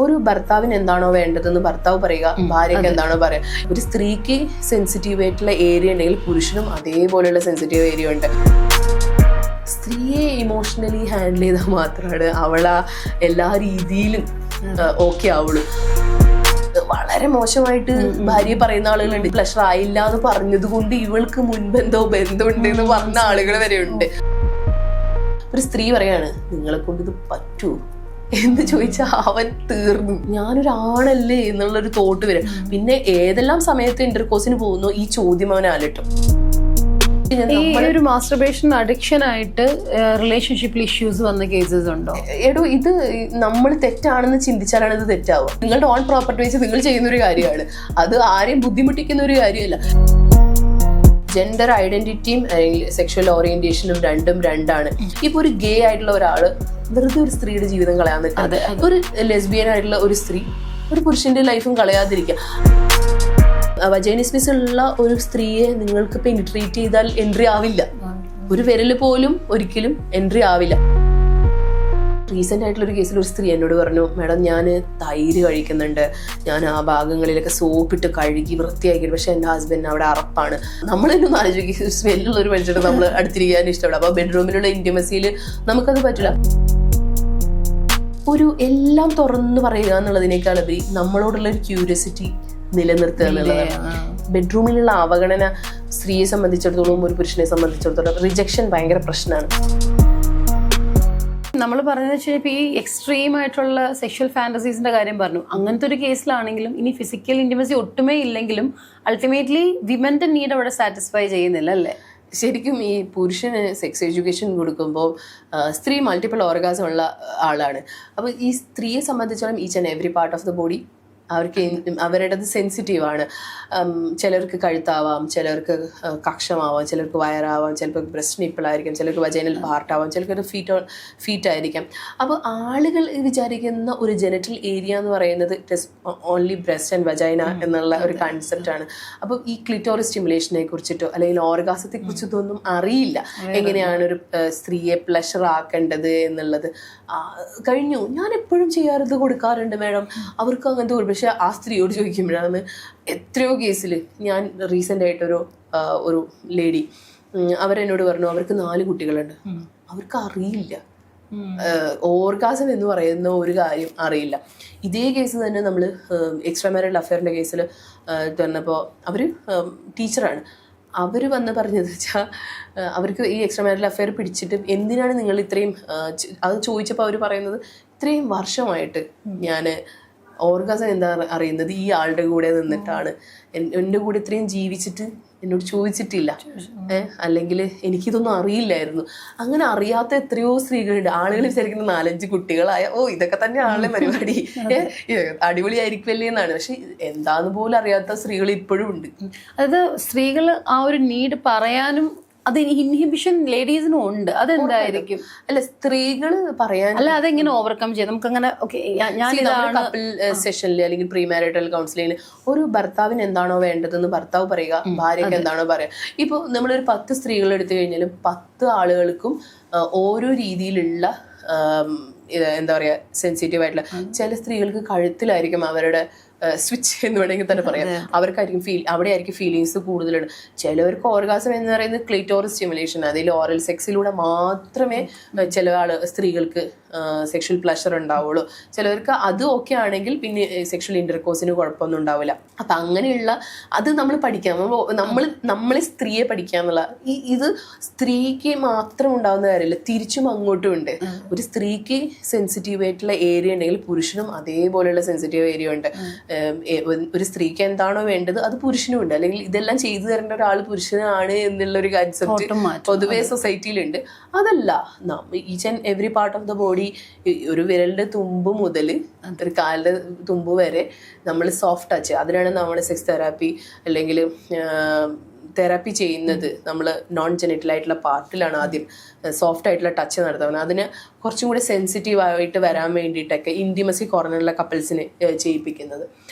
ഒരു ഭർത്താവിന് എന്താണോ വേണ്ടതെന്ന് ഭർത്താവ് പറയുക, ഭാര്യയ്ക്ക് എന്താണോ പറയുക. ഒരു സ്ത്രീക്ക് സെൻസിറ്റീവ് ആയിട്ടുള്ള ഏരിയ ഉണ്ടെങ്കിൽ പുരുഷനും അതേപോലെയുള്ള സെൻസിറ്റീവ് ഏരിയ ഉണ്ട്. സ്ത്രീയെ ഇമോഷണലി ഹാൻഡിൽ ചെയ്താൽ മാത്രമാണ് അവളാ എല്ലാ രീതിയിലും ഓക്കെ ആവുള്ളൂ. വളരെ മോശമായിട്ട് ഭാര്യ പറയുന്ന ആളുകളുണ്ട്. പ്ലഷർ ആയില്ല എന്ന് പറഞ്ഞത് കൊണ്ട് ഇവൾക്ക് മുൻപെന്തോ ബന്ധമുണ്ട് എന്ന് പറഞ്ഞ ആളുകൾ വരെ ഉണ്ട്. ഒരു സ്ത്രീ പറയാണ്, നിങ്ങളെ കൊണ്ട് ഇത് പറ്റൂ എന്ന് ചോദിച്ചാൽ അവൻ തീർന്നു. ഞാനൊരാണല്ലേ എന്നുള്ളൊരു തോട്ട് വരും. പിന്നെ ഏതെല്ലാം സമയത്ത് ഇന്റർകോഴ്സിന് പോകുന്നു ഈ ചോദ്യം അവൻ അലട്ടും. ഈ ഒരു മാസ്റ്റർബേഷൻ അഡിക്ഷൻ ആയിട്ട് റിലേഷൻഷിപ്പിൽ ഇഷ്യൂസ് വന്ന കേസസ് ഉണ്ടോ? എടോ, ഇത് നമ്മൾ തെറ്റാണെന്ന് ചിന്തിച്ചാലാണ് ഇത് തെറ്റാവുക. നിങ്ങളുടെ ഓൺ പ്രോപ്പർട്ടി വെച്ച് നിങ്ങൾ ചെയ്യുന്ന ഒരു കാര്യമാണ്. അത് ആരെയും ബുദ്ധിമുട്ടിക്കുന്ന ഒരു കാര്യമല്ല. ജെൻഡർ ഐഡന്റിറ്റിയും സെക്ഷൽ ഓറിയന്റേഷനും രണ്ടും രണ്ടാണ്. ഇപ്പൊ ഒരു ഗേ ആയിട്ടുള്ള ഒരാള് വെറുതെ ഒരു സ്ത്രീയുടെ ജീവിതം കളയാൻ നിൽക്കാതെ, ഒരു ലെസ്ബിയൻ ആയിട്ടുള്ള ഒരു സ്ത്രീ ഒരു പുരുഷന്റെ ലൈഫും കളയാതിരിക്കുക. വജൈനിസ്മിസ് ഉള്ള ഒരു സ്ത്രീയെ നിങ്ങൾക്ക് പെനിട്രേറ്റ് ചെയ്താൽ എൻട്രി ആവില്ല. ഒരു വിരല് പോലും ഒരിക്കലും എൻട്രി ആവില്ല. റീസെന്റ് ആയിട്ടുള്ള ഒരു കേസിൽ ഒരു സ്ത്രീ എന്നോട് പറഞ്ഞു, മാഡം ഞാൻ തൈര് കഴിക്കുന്നുണ്ട്, ഞാൻ ആ ഭാഗങ്ങളിലൊക്കെ സോപ്പിട്ട് കഴുകി വൃത്തിയാക്കി, പക്ഷെ എൻ്റെ ഹസ്ബൻഡ് അവിടെ അറപ്പാണ്. നമ്മൾ തന്നെ ഒന്ന് ആലോചിക്കും, സ്മെല്ലുള്ള ഒരു മനുഷ്യരെ നമ്മൾ അടുത്തിരിക്കാൻ ഇഷ്ടപ്പെടും. അപ്പൊ ബെഡ്റൂമിലുള്ള ഇന്റിമസിയിൽ നമുക്കത് പറ്റില്ല. ഒരു എല്ലാം തുറന്നു പറയുക എന്നുള്ളതിനേക്കാൾ ഉപരി നമ്മളോടുള്ള ഒരു ക്യൂരിയോസിറ്റി നിലനിർത്തുക എന്നുള്ളതാണ്. ബെഡ്റൂമിലുള്ള അവഗണന സ്ത്രീയെ സംബന്ധിച്ചിടത്തോളം ഒരു പുരുഷനെ സംബന്ധിച്ചിടത്തോളം റിജക്ഷൻ ഭയങ്കര പ്രശ്നമാണ്. നമ്മൾ പറഞ്ഞതെന്ന് വെച്ചാൽ ഇപ്പോൾ ഈ എക്സ്ട്രീം ആയിട്ടുള്ള സെക്ഷൽ ഫാന്റസീസിന്റെ കാര്യം പറഞ്ഞു. അങ്ങനത്തെ ഒരു കേസിലാണെങ്കിലും ഇനി ഫിസിക്കൽ ഇന്റിമസി ഒട്ടുമേ ഇല്ലെങ്കിലും അൾട്ടിമേറ്റ്ലി വിമന്റെ നീഡ് അവിടെ സാറ്റിസ്ഫൈ ചെയ്യുന്നില്ല അല്ലേ? ശരിക്കും ഈ പുരുഷന് സെക്സ് എഡ്യൂക്കേഷൻ കൊടുക്കുമ്പോൾ സ്ത്രീ മൾട്ടിപ്പിൾ ഓർഗാസം ഉള്ള ആളാണ്. അപ്പോൾ ഈ സ്ത്രീയെ സംബന്ധിച്ചോളം each and every part of the body അവർക്ക് അവരുടേത് സെൻസിറ്റീവാണ്. ചിലർക്ക് കഴുത്താവാം, ചിലർക്ക് കക്ഷമാവാം, ചിലർക്ക് വയറാവാം, ചിലപ്പോൾ ബ്രസ്റ്റ് നിപ്പിളായിരിക്കും, ചിലർക്ക് വജൈനൽ പാർട്ടാവാം, ചിലർക്ക് ഫീറ്റ് ആയിരിക്കാം. അപ്പോൾ ആളുകൾ വിചാരിക്കുന്ന ഒരു ജെനിറ്റൽ ഏരിയ എന്ന് പറയുന്നത് ഓൺലി ബ്രസ്റ്റ് ആൻഡ് വജൈന എന്നുള്ള ഒരു കൺസെപ്റ്റാണ്. അപ്പോൾ ഈ ക്ലിറ്റോറിസ് സ്റ്റിമുലേഷനെ കുറിച്ചിട്ടോ അല്ലെങ്കിൽ ഓർഗാസത്തെ കുറിച്ചിട്ടോ ഒന്നും അറിയില്ല. എങ്ങനെയാണ് ഒരു സ്ത്രീയെ പ്ലഷർ ആക്കേണ്ടത് എന്നുള്ളത്. കഴിഞ്ഞു, ഞാൻ എപ്പോഴും ചെയ്യാറത് കൊടുക്കാറുണ്ട് മാഡം, അവർക്ക് അങ്ങനത്തെ. പക്ഷെ ആ സ്ത്രീയോട് ചോദിക്കുമ്പോഴാണ് എത്രയോ കേസിൽ ഞാൻ റീസെന്റ് ആയിട്ടൊരു ലേഡി അവരെന്നോട് പറഞ്ഞു, അവർക്ക് 4 കുട്ടികളുണ്ട്, അവർക്ക് അറിയില്ല ഓർഗാസം എന്ന് പറയുന്ന ഒരു കാര്യം അറിയില്ല. ഇതേ കേസ് തന്നെ നമ്മൾ എക്സ്ട്രാ മാരിറ്റൽ അഫെയറിന്റെ കേസിൽ തന്നപ്പോൾ അവര് ടീച്ചറാണ്. അവർ വന്ന് പറഞ്ഞത് വെച്ചാൽ അവർക്ക് ഈ എക്സ്ട്രാ മാരിറ്റൽ അഫെയർ പിടിച്ചിട്ട് എന്തിനാണ് നിങ്ങൾ ഇത്രയും അത് ചോദിച്ചപ്പോൾ അവർ പറയുന്നത്, ഇത്രയും വർഷമായിട്ട് ഞാൻ ഓർഗാസം എന്താ അറിയുന്നത് ഈ ആളുടെ കൂടെ നിന്നിട്ടാണ്. എൻ്റെ കൂടെ ഇത്രയും ജീവിച്ചിട്ട് എന്നോട് ചോദിച്ചിട്ടില്ല, അല്ലെങ്കിൽ എനിക്കിതൊന്നും അറിയില്ലായിരുന്നു. അങ്ങനെ അറിയാത്ത എത്രയോ സ്ത്രീകളുണ്ട്. ആളുകൾ വിചാരിക്കുന്ന 4-5 കുട്ടികളായ ഇതൊക്കെ തന്നെ ആളുടെ പരിപാടി, അടിപൊളിയായിരിക്കുമല്ലേ എന്നാണ്. പക്ഷെ എന്താന്ന് പോലും അറിയാത്ത സ്ത്രീകൾ ഇപ്പോഴും ഉണ്ട്. അതായത് സ്ത്രീകൾ ആ ഒരു നീഡ് പറയാനും അത് ഇൻഹിബിഷൻ ലേഡീസിനും ഉണ്ട്. അതെന്തായിരിക്കും? അല്ല, സ്ത്രീകൾ പറയാൻ അല്ല, അതെങ്ങനെ ഓവർകം ചെയ്യാം? നമുക്കങ്ങനെ കപ്പിൾ സെഷനിൽ അല്ലെങ്കിൽ പ്രീ മാരിറ്റൽ കൗൺസിലിംഗിൽ ഒരു ഭർത്താവിന് എന്താണോ വേണ്ടതെന്ന് ഭർത്താവ് പറയുക, ഭാര്യയ്ക്ക് എന്താണോ പറയുക. ഇപ്പോൾ നമ്മളൊരു 10 സ്ത്രീകൾ എടുത്തു കഴിഞ്ഞാലും 10 ആളുകൾക്കും ഓരോ രീതിയിലുള്ള എന്താ പറയുക സെൻസിറ്റീവ് ആയിട്ടുള്ള, ചില സ്ത്രീകൾക്ക് കഴുത്തിലായിരിക്കും അവരുടെ സ്വിച്ച് എന്ന് വേണമെങ്കിൽ തന്നെ പറയാം. അവർക്കായിരിക്കും അവിടെയായിരിക്കും ഫീലിങ്സ് കൂടുതലുണ്ട്. ചിലവർക്ക് ഓർഗാസം എന്ന് പറയുന്നത് ക്ലിറ്റോറിസ് സ്റ്റിമുലേഷൻ, അതിൽ ഓറൽ സെക്സിലൂടെ മാത്രമേ ചില സ്ത്രീകൾക്ക് സെക്ഷൽ പ്ലഷർ ഉണ്ടാവുള്ളൂ. ചിലവർക്ക് അത് ഓക്കെ ആണെങ്കിൽ പിന്നെ സെക്ഷൽ ഇന്റർകോഴ്സിന് കുഴപ്പമൊന്നും ഉണ്ടാവില്ല. അപ്പം അങ്ങനെയുള്ള അത് നമ്മൾ പഠിക്കാം. നമ്മൾ സ്ത്രീയെ പഠിക്കുക എന്നുള്ള ഇത് സ്ത്രീക്ക് മാത്രം ഉണ്ടാവുന്ന കാര്യമില്ല, തിരിച്ചും അങ്ങോട്ടും ഉണ്ട്. ഒരു സ്ത്രീക്ക് സെൻസിറ്റീവ് ആയിട്ടുള്ള ഏരിയ ഉണ്ടെങ്കിൽ പുരുഷനും അതേപോലെയുള്ള സെൻസിറ്റീവ് ഏരിയ ഉണ്ട്. ഒരു സ്ത്രീക്ക് എന്താണോ വേണ്ടത് അത് പുരുഷനും ഉണ്ട്. അല്ലെങ്കിൽ ഇതെല്ലാം ചെയ്തു തരേണ്ട ഒരാൾ പുരുഷനാണ് എന്നുള്ളൊരു കൺസെപ്റ്റ് പൊതുവെ സൊസൈറ്റിയിലുണ്ട്. അതല്ല, each and every part of the body, ഒരു വിരലിന്റെ തുമ്പ് മുതൽ ഒരു കാലിന്റെ തുമ്പ് വരെ നമ്മൾ സോഫ്റ്റ് ടച്ച്, അതിനാണ് നമ്മൾ സെക്സ് തെറാപ്പി അല്ലെങ്കിൽ തെറാപ്പി ചെയ്യുന്നത്. നമ്മൾ നോൺ ജെനിറ്റൽ ആയിട്ടുള്ള പാർട്ടിലാണ് ആദ്യം സോഫ്റ്റ് ആയിട്ടുള്ള ടച്ച് നടത്തുന്നത്. അതിന് കുറച്ചും കൂടി സെൻസിറ്റീവ് ആയിട്ട് വരാൻ വേണ്ടിയിട്ടൊക്കെ ഇന്റിമസി കോർണറിലുള്ള കപ്പിൾസിനെ ചെയ്യിപ്പിക്കുന്നത്.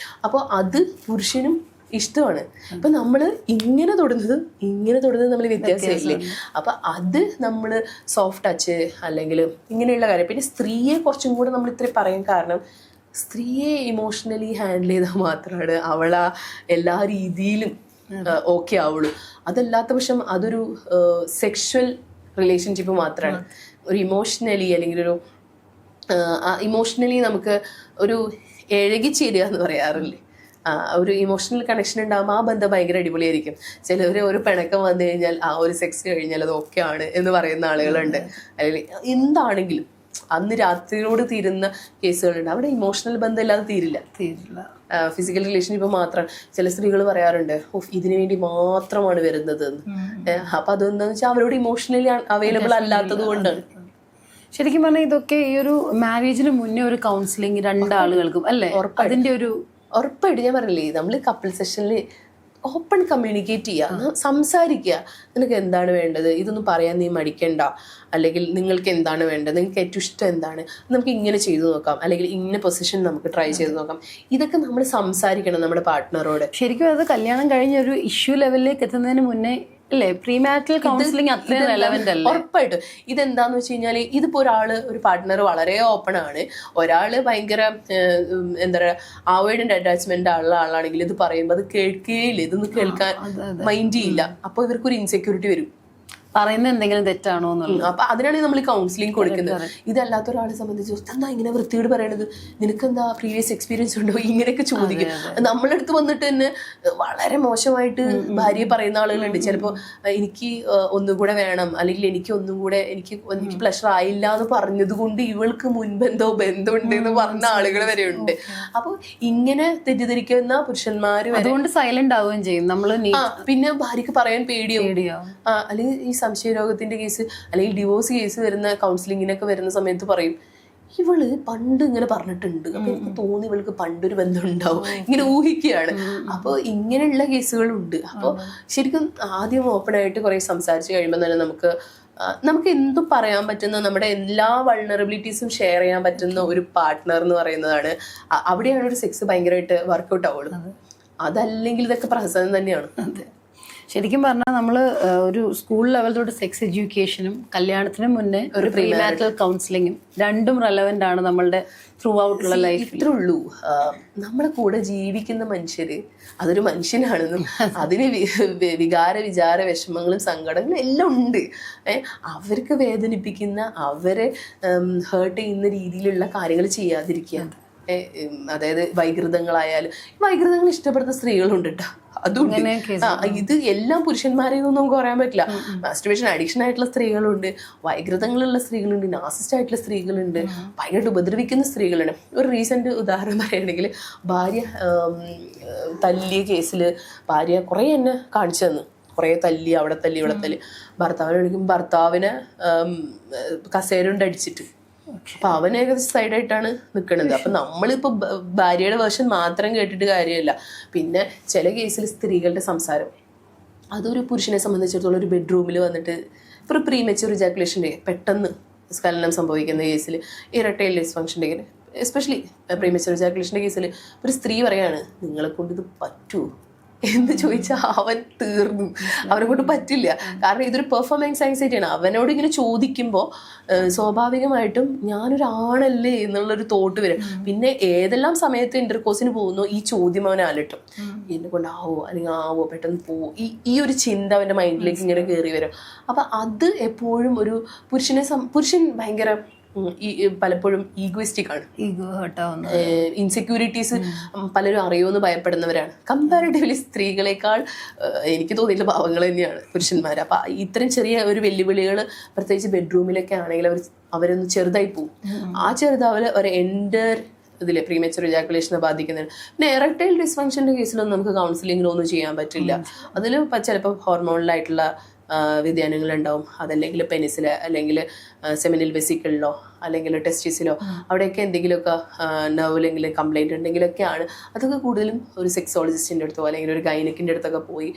അപ്പോൾ അത് പുരുഷനും ഇഷ്ടമാണ്. അപ്പൊ നമ്മള് ഇങ്ങനെ തൊടുന്നത് നമ്മൾ വ്യത്യാസമില്ലേ. അപ്പൊ അത് നമ്മൾ സോഫ്റ്റ് ടച്ച് അല്ലെങ്കിൽ ഇങ്ങനെയുള്ള കാര്യം. പിന്നെ സ്ത്രീയെ കുറച്ചും കൂടെ നമ്മൾ ഇത്രയും പറയാൻ കാരണം സ്ത്രീയെ ഇമോഷണലി ഹാൻഡിൽ ചെയ്താൽ മാത്രമാണ് അവളാ എല്ലാ രീതിയിലും ഓക്കെ ആവുള്ളൂ. അതല്ലാത്ത പക്ഷം അതൊരു സെക്ഷൽ റിലേഷൻഷിപ്പ് മാത്രമാണ്. ഒരു ഇമോഷണലി അല്ലെങ്കിൽ ഒരു ഇമോഷണലി നമുക്ക് ഒരു ഇഴകിച്ചേരുക എന്ന് പറയാറില്ലേ, ഒരു ഇമോഷണൽ കണക്ഷൻ ഉണ്ടാകുമ്പോൾ ആ ബന്ധം ഭയങ്കര അടിപൊളിയായിരിക്കും. ചിലവർ ഒരു പിണക്കം വന്നു കഴിഞ്ഞാൽ ആ ഒരു സെക്സ് കഴിഞ്ഞാൽ അത് ഓക്കെ ആണ് എന്ന് പറയുന്ന ആളുകളുണ്ട്. അല്ലെങ്കിൽ എന്താണെങ്കിലും അന്ന് രാത്രിയോട് തീരുന്ന കേസുകളുണ്ട്. അവിടെ ഇമോഷണൽ ബന്ധം ഇല്ലാതെ തീരില്ല. ഫിസിക്കൽ റിലേഷൻഷിപ്പ് മാത്രം. ചില സ്ത്രീകൾ പറയാറുണ്ട് ഇതിനു വേണ്ടി മാത്രമാണ് വരുന്നത് എന്ന്. അപ്പൊ അതെന്താന്ന് വെച്ചാൽ അവരോട് ഇമോഷണലി അവൈലബിൾ അല്ലാത്തത് കൊണ്ടാണ്. ശരിക്കും പറഞ്ഞാൽ ഇതൊക്കെ ഈ ഒരു മാരേജിന് മുന്നേ ഒരു കൗൺസിലിംഗ് രണ്ടാളുകൾക്കും അല്ലേ, അതിന്റെ ഒരു ഉറപ്പായിട്ട് ഞാൻ പറഞ്ഞില്ലേ, നമ്മൾ കപ്പിൾ സെഷനിൽ ഓപ്പൺ കമ്മ്യൂണിക്കേറ്റ് ചെയ്യുക, സംസാരിക്കുക. നിനക്ക് എന്താണ് വേണ്ടത്, ഇതൊന്നും പറയാൻ നീ മടിക്കണ്ട, അല്ലെങ്കിൽ നിങ്ങൾക്ക് എന്താണ് വേണ്ടത്, നിങ്ങൾക്ക് ഏറ്റവും ഇഷ്ടം എന്താണ്, നമുക്ക് ഇങ്ങനെ ചെയ്തു നോക്കാം, അല്ലെങ്കിൽ ഇന്ന പൊസിഷൻ നമുക്ക് ട്രൈ ചെയ്ത് നോക്കാം. ഇതൊക്കെ നമ്മൾ സംസാരിക്കണം നമ്മുടെ പാർട്ട്ണറോട്. ശരിക്കും അത് കല്യാണം കഴിഞ്ഞ ഒരു ഇഷ്യൂ ലെവലിലേക്ക് എത്തുന്നതിന് മുന്നേ അല്ലേ പ്രീമാരിറ്റൽ കൗൺസിലിംഗ് അത്രയും റെലവന്റ് അല്ലേ? ഉറപ്പായിട്ടും. ഇതെന്താന്ന് വെച്ച് കഴിഞ്ഞാൽ ഇതിപ്പോ ഒരു പാർട്ട്ണർ വളരെ ഓപ്പൺ ആണ്, ഒരാള് ഭയങ്കര എന്താ പറയാ അവോയ്ഡന്റ് അറ്റാച്ച്മെന്റ് ഉള്ള ആളാണെങ്കിൽ ഇത് പറയുമ്പോൾ അത് കേൾക്കുകയില്ല, ഇതൊന്നും കേൾക്കാൻ മൈൻഡ് ചെയ്യില്ല. അപ്പൊ ഇവർക്കൊരു ഇൻസെക്യൂരിറ്റി വരും, പറയുന്നത് എന്തെങ്കിലും തെറ്റാണോ എന്നുള്ളത്. അപ്പൊ അതിനാണ് നമ്മൾ കൗൺസിലിംഗ് കൊടുക്കുന്നത്. ഇതല്ലാത്ത ഒരാളെ സംബന്ധിച്ച് എന്താ ഇങ്ങനെ വൃത്തിയോട് പറയണത്, നിനക്കെന്താ പ്രീവിയസ് എക്സ്പീരിയൻസ് ഉണ്ടോ, ഇങ്ങനെയൊക്കെ ചോദിക്കും. നമ്മളടുത്ത് വന്നിട്ട് തന്നെ വളരെ മോശമായിട്ട് ഭാര്യയെ പറയുന്ന ആളുകളുണ്ട്. ചിലപ്പോൾ എനിക്ക് ഒന്നുകൂടെ വേണം, അല്ലെങ്കിൽ എനിക്ക് പ്ലഷർ ആയില്ല എന്ന് പറഞ്ഞത് കൊണ്ട് ഇവൾക്ക് മുൻപെന്തോ ബന്ധമുണ്ട് എന്ന് പറഞ്ഞ ആളുകൾ വരെ ഉണ്ട്. അപ്പൊ ഇങ്ങനെ തെറ്റിദ്ധരിക്കുന്ന പുരുഷന്മാര് അതുകൊണ്ട് സൈലന്റ് ആവുകയും ചെയ്യും നമ്മള്. പിന്നെ ഭാര്യക്ക് പറയാൻ പേടിയോ, അല്ലെങ്കിൽ ഈ സംശയരോഗത്തിന്റെ കേസ് അല്ലെങ്കിൽ ഡിവോഴ്സ് കേസ് വരുന്ന കൗൺസിലിങ്ങിനൊക്കെ വരുന്ന സമയത്ത് പറയും ഇവള് പണ്ട് ഇങ്ങനെ പറഞ്ഞിട്ടുണ്ട്, അപ്പൊ എനിക്ക് തോന്നി ഇവൾക്ക് പണ്ടൊരു ബന്ധം ഉണ്ടാവും, ഇങ്ങനെ ഊഹിക്കുകയാണ്. അപ്പോൾ ഇങ്ങനെയുള്ള കേസുകളുണ്ട്. അപ്പോൾ ശരിക്കും ആദ്യം ഓപ്പൺ ആയിട്ട് കുറെ സംസാരിച്ച് കഴിയുമ്പോൾ തന്നെ നമുക്ക് എന്തും പറയാൻ പറ്റുന്ന, നമ്മുടെ എല്ലാ വൾണറബിലിറ്റീസും ഷെയർ ചെയ്യാൻ പറ്റുന്ന ഒരു പാർട്ട്ണർ എന്ന് പറയുന്നതാണ്. അവിടെയാണ് ഒരു സെക്സ് ഭയങ്കരമായിട്ട് വർക്കൗട്ട് ആവുള്ളൂ. അതല്ലെങ്കിൽ ഇതൊക്കെ പ്രഹസനം തന്നെയാണ്. ശരിക്കും പറഞ്ഞാൽ നമ്മൾ ഒരു സ്കൂൾ ലെവൽ തൊട്ട് സെക്സ് എഡ്യൂക്കേഷനും കല്യാണത്തിന് മുന്നേ ഒരു പ്രീമാരിറ്റൽ കൗൺസിലിങ്ങും രണ്ടും റെലവെന്റ് ആണ് നമ്മളുടെ ത്രൂ ഔട്ടുള്ള ലൈഫ്. ഇത്രേ ഉള്ളൂ. നമ്മളെ കൂടെ ജീവിക്കുന്ന മനുഷ്യര് അതൊരു മനുഷ്യനാണെന്നും അതിന് വികാര വിചാര വിഷമങ്ങളും സങ്കടങ്ങളും എല്ലാം ഉണ്ട്. അവർക്ക് വേദനിപ്പിക്കുന്ന, അവരെ ഹേർട്ട് ചെയ്യുന്ന രീതിയിലുള്ള കാര്യങ്ങൾ ചെയ്യാതിരിക്കുക. അതായത് വൈകൃതങ്ങളായാലും വൈകൃതങ്ങൾ ഇഷ്ടപ്പെടുന്ന സ്ത്രീകളുണ്ട് കേട്ടോ, അതുണ്ട്. ഇത് എല്ലാം പുരുഷന്മാരെയൊന്നും നമുക്ക് പറയാൻ പറ്റില്ല. മാസ്റ്റുർബേഷൻ അഡിക്ഷൻ ആയിട്ടുള്ള സ്ത്രീകളുണ്ട്, വൈകൃതങ്ങളുള്ള സ്ത്രീകളുണ്ട്, നാസിസ്റ്റ് ആയിട്ടുള്ള സ്ത്രീകളുണ്ട്, ഭയങ്കരമായിട്ട് ഉപദ്രവിക്കുന്ന സ്ത്രീകളുണ്ട്. ഒരു റീസെന്റ് ഉദാഹരണം പറയുകയാണെങ്കിൽ, ഭാര്യ തല്ലിയ കേസിൽ ഭാര്യ കുറേ എന്നെ കാണിച്ചു തന്നു. കുറേ തല്ലി, അവിടെ തല്ലി ഇവിടെ തല്ലി. ഭർത്താവിനെ കസേരണ്ട് അടിച്ചിട്ട്. അപ്പൊ അവൻ ഏകദേശം സൈഡായിട്ടാണ് നിൽക്കുന്നത്. അപ്പൊ നമ്മളിപ്പോ ഭാര്യയുടെ വേർഷൻ മാത്രം കേട്ടിട്ട് കാര്യമില്ല. പിന്നെ ചില കേസിൽ സ്ത്രീകളുടെ സംസാരം, അതൊരു പുരുഷനെ സംബന്ധിച്ചിടത്തോളം ഒരു ബെഡ്റൂമിൽ വന്നിട്ട് ഇപ്പോൾ ഒരു പ്രീമെച്യൂർ ഇജാക്കുലേഷൻ്റെ പെട്ടെന്ന് സ്ഖലനം സംഭവിക്കുന്ന കേസിൽ, ഇറക്ടൈൽ ഡിസ്ഫങ്ഷൻ്റെ, എസ്പെഷ്യലി പ്രീമെച്യൂർ ഇജാക്കുലേഷൻ്റെ കേസിൽ ഒരു സ്ത്രീ പറയാണ് നിങ്ങളെ കൊണ്ട് ഇത് പറ്റുമോ എന്ന് ചോദിച്ചാൽ അവൻ തീർന്നു, അവനെ കൊണ്ട് പറ്റില്ല. കാരണം ഇതൊരു പെർഫോമൻസ് ആങ്സൈറ്റിയാണ്. അവനോട് ഇങ്ങനെ ചോദിക്കുമ്പോൾ സ്വാഭാവികമായിട്ടും ഞാനൊരാണല്ലേ എന്നുള്ളൊരു തോട്ട് വരും. പിന്നെ ഏതെല്ലാം സമയത്ത് ഇന്റർകോഴ്സിന് പോകുന്നോ ഈ ചോദ്യം അവനെ അലട്ടും, എന്നെ കൊണ്ടാവോ അല്ലെങ്കിൽ ആവോ, പെട്ടെന്ന് പോവോ, ഈ ഒരു ചിന്ത അവൻ്റെ മൈൻഡിലേക്ക് ഇങ്ങനെ കയറി വരും. അപ്പം അത് എപ്പോഴും ഒരു പുരുഷൻ ഭയങ്കര പലപ്പോഴും ഈഗോയിസ്റ്റിക് ആണ്, ഇൻസെക്യൂരിറ്റീസ് പലരും അറിയുമെന്ന് ഭയപ്പെടുന്നവരാണ്. കമ്പാരിറ്റീവ്ലി സ്ത്രീകളെക്കാൾ എനിക്ക് തോന്നിയിട്ടുള്ള പാവങ്ങൾ തന്നെയാണ് പുരുഷന്മാർ. അപ്പൊ ഇത്തരം ചെറിയ ഒരു വെല്ലുവിളികൾ പ്രത്യേകിച്ച് ബെഡ്റൂമിലൊക്കെ ആണെങ്കിൽ അവരൊന്ന് ചെറുതായി പോകും. ആ ചെറുതാവല് ഒരു എൻഡർ ഇതില് പ്രീമെച്യൂർ ഇജാക്കുലേഷനെ ബാധിക്കുന്നുണ്ട്. പിന്നെ എറക്ടൈൽ ഡിസ്ഫങ്ഷന്റെ കേസിലൊന്നും നമുക്ക് കൗൺസിലിങ്ങിലൊന്നും ചെയ്യാൻ പറ്റില്ല. അതിൽ ചിലപ്പോൾ ഹോർമോണലായിട്ടുള്ള വ്യതിയാനങ്ങളുണ്ടാവും. അതല്ലെങ്കിൽ പെനിസിൽ അല്ലെങ്കിൽ സെമിനൽ വെസിക്കിളിലോ അല്ലെങ്കിൽ ടെസ്റ്റിസിലോ അവിടെയൊക്കെ എന്തെങ്കിലുമൊക്കെ നെർവിലെങ്കിലും കംപ്ലൈൻറ്റ് ഉണ്ടെങ്കിലൊക്കെയാണ്. അതൊക്കെ കൂടുതലും ഒരു സെക്സോളജിസ്റ്റിൻ്റെ അടുത്തോ അല്ലെങ്കിൽ ഒരു ഗൈനക്കിൻ്റെ അടുത്തൊക്കെ പോയി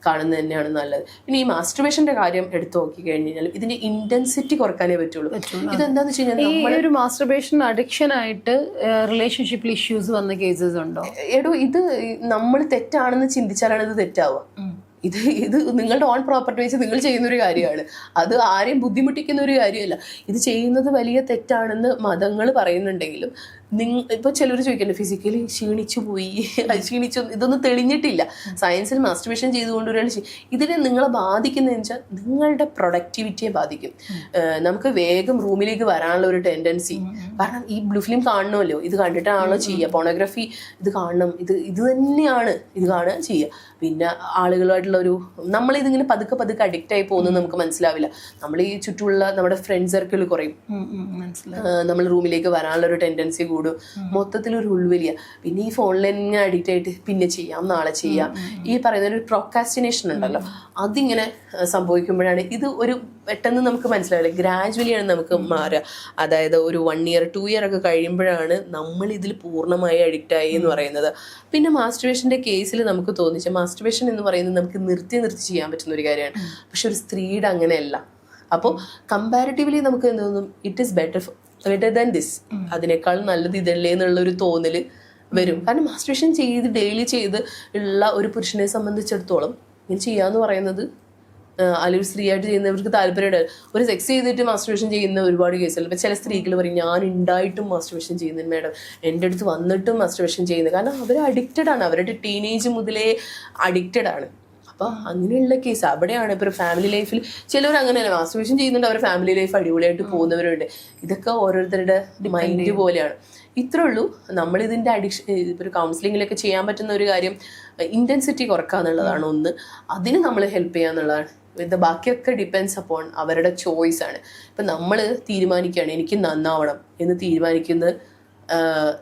കാണുന്നത് തന്നെയാണ് നല്ലത്. പിന്നെ ഈ മാസ്റ്റുർബേഷൻ്റെ കാര്യം എടുത്തു നോക്കി കഴിഞ്ഞാൽ ഇതിന്റെ ഇന്റൻസിറ്റി കുറക്കാനേ പറ്റുള്ളൂ. ഇതെന്താന്ന് വെച്ച് കഴിഞ്ഞാൽ ഒരു മാസ്റ്റുർബേഷൻ അഡിക്ഷൻ ആയിട്ട് റിലേഷൻഷിപ്പിൽ ഇഷ്യൂസ് വന്ന കേസസ് ഉണ്ടോ? ഇത് നമ്മൾ തെറ്റാണെന്ന് ചിന്തിച്ചാലാണ് ഇത് തെറ്റാവുക. ഇത് നിങ്ങളുടെ ഓൺ പ്രോപ്പർട്ടി വെച്ച് നിങ്ങൾ ചെയ്യുന്നൊരു കാര്യമാണ്. അത് ആരെയും ബുദ്ധിമുട്ടിക്കുന്ന ഒരു കാര്യമല്ല. ഇത് ചെയ്യുന്നത് വലിയ തെറ്റാണെന്ന് മതങ്ങൾ പറയുന്നുണ്ടെങ്കിലും ഇപ്പൊ ചിലർ ചോദിക്കണ്ടേ ഫിസിക്കലി ക്ഷീണിച്ചു പോയി ക്ഷീണിച്ചു, ഇതൊന്നും തെളിഞ്ഞിട്ടില്ല. സയൻസിൽ മാസ്റ്റർബേഷൻ ചെയ്തുകൊണ്ട് ഒരാൾ ഇതിനെ നിങ്ങളെ ബാധിക്കുന്നതെന്ന് വെച്ചാൽ നിങ്ങളുടെ പ്രൊഡക്ടിവിറ്റിയെ ബാധിക്കും. നമുക്ക് വേഗം റൂമിലേക്ക് വരാനുള്ള ഒരു ടെൻഡൻസി, കാരണം ഈ ബ്ലൂ ഫിലിം കാണണമല്ലോ, ഇത് കണ്ടിട്ടാണല്ലോ ചെയ്യുക. പോണോഗ്രഫി ഇത് കാണണം, ഇത് തന്നെയാണ്, ഇത് കാണുക ചെയ്യുക. പിന്നെ ആളുകളുമായിട്ടുള്ള ഒരു നമ്മളിതിങ്ങനെ പതുക്കെ പതുക്കെ അഡിക്റ്റ് ആയി പോകുന്നത് നമുക്ക് മനസ്സിലാവില്ല. നമ്മൾ ഈ ചുറ്റുമുള്ള നമ്മുടെ ഫ്രണ്ട് സർക്കിൾ കുറയും, നമ്മൾ റൂമിലേക്ക് വരാനുള്ള ഒരു ടെൻഡൻസി കൂടും, മൊത്തത്തിലൊരു ഉൾവലിയ. പിന്നെ ഈ ഫോണിലിങ്ങനെ അഡിക്റ്റ് ആയിട്ട് പിന്നെ ചെയ്യാം, നാളെ ചെയ്യാം, ഈ പറയുന്ന ഒരു പ്രോക്കാസ്റ്റിനേഷൻ ഉണ്ടല്ലോ, അതിങ്ങനെ സംഭവിക്കുമ്പോഴാണ് ഇത് ഒരു പെട്ടെന്ന് നമുക്ക് മനസ്സിലാവില്ല. ഗ്രാജുവലിയാണ് നമുക്ക് മാറുക. അതായത് ഒരു 1 year 2 year ഒക്കെ കഴിയുമ്പോഴാണ് നമ്മൾ ഇതിൽ പൂർണ്ണമായി അഡിക്റ്റ് ആയി എന്ന് പറയുന്നത്. പിന്നെ മാസ്റ്റർബേഷൻ്റെ കേസിൽ നമുക്ക് തോന്നിച്ച മാസ്റ്റർബേഷൻ എന്ന് പറയുന്നത് നമുക്ക് നിർത്തി ചെയ്യാൻ പറ്റുന്ന ഒരു കാര്യമാണ്. പക്ഷെ ഒരു സ്ത്രീയുടെ അങ്ങനെയല്ല. അപ്പോൾ കമ്പാരിറ്റീവ്ലി നമുക്ക് എന്ത് തോന്നും, it is better than this, അതിനേക്കാൾ നല്ലത് ഇതല്ലേ എന്നുള്ളൊരു തോന്നൽ വരും. കാരണം മാസ്റ്റർബേഷൻ ഡെയിലി ചെയ്ത് ഉള്ള ഒരു പുരുഷനെ സംബന്ധിച്ചിടത്തോളം ഇങ്ങനെ ചെയ്യാന്ന് പറയുന്നത്, അല്ലെങ്കിൽ സ്ത്രീ ആയിട്ട് ചെയ്യുന്നവർക്ക് താല്പര്യമുണ്ട്. ഒരു സെക്സ് ചെയ്തിട്ട് മാസ്റ്റർബേഷൻ ചെയ്യുന്ന ഒരുപാട് കേസുകൾ. ഇപ്പം ചില സ്ത്രീകൾ പറയും, ഞാൻ ഉണ്ടായിട്ടും മാസ്റ്റർബേഷൻ ചെയ്യുന്നത് മാഡം, എൻ്റെ അടുത്ത് വന്നിട്ടും മാസ്റ്റർബേഷൻ ചെയ്യുന്നത്. കാരണം അവർ അഡിക്റ്റഡ് ആണ്, അവരുടെ ടീനേജ് മുതലേ അഡിക്റ്റഡ് ആണ്. അപ്പോൾ അങ്ങനെയുള്ള കേസ് അവിടെയാണ്. ഇപ്പോൾ ഒരു ഫാമിലി ലൈഫിൽ ചിലവർ അങ്ങനെയല്ല, മാസ്റ്റർബേഷൻ ചെയ്യുന്നുണ്ട്, അവർ ഫാമിലി ലൈഫ് അടിപൊളിയായിട്ട് പോകുന്നവരുണ്ട്. ഇതൊക്കെ ഓരോരുത്തരുടെ മൈൻഡ് പോലെയാണ്. ഇത്രേ ഉള്ളൂ. നമ്മളിതിൻ്റെ അഡിക്ഷൻ ഇപ്പോൾ ഒരു കൗൺസിലിങ്ങിലൊക്കെ ചെയ്യാൻ പറ്റുന്ന ഒരു കാര്യം ഇൻറ്റൻസിറ്റി കുറക്കുക എന്നുള്ളതാണ് ഒന്ന്. അതിന് നമ്മൾ ഹെൽപ്പ് ചെയ്യുക എന്നുള്ളതാണ്. ഇത് ബാക്കിയൊക്കെ ഡിപ്പെൻഡ്സ് അപ്പോൺ അവരുടെ ചോയ്സ് ആണ്. ഇപ്പം നമ്മൾ തീരുമാനിക്കുകയാണ് എനിക്ക് നന്നാവണം എന്ന് തീരുമാനിക്കുന്നത്,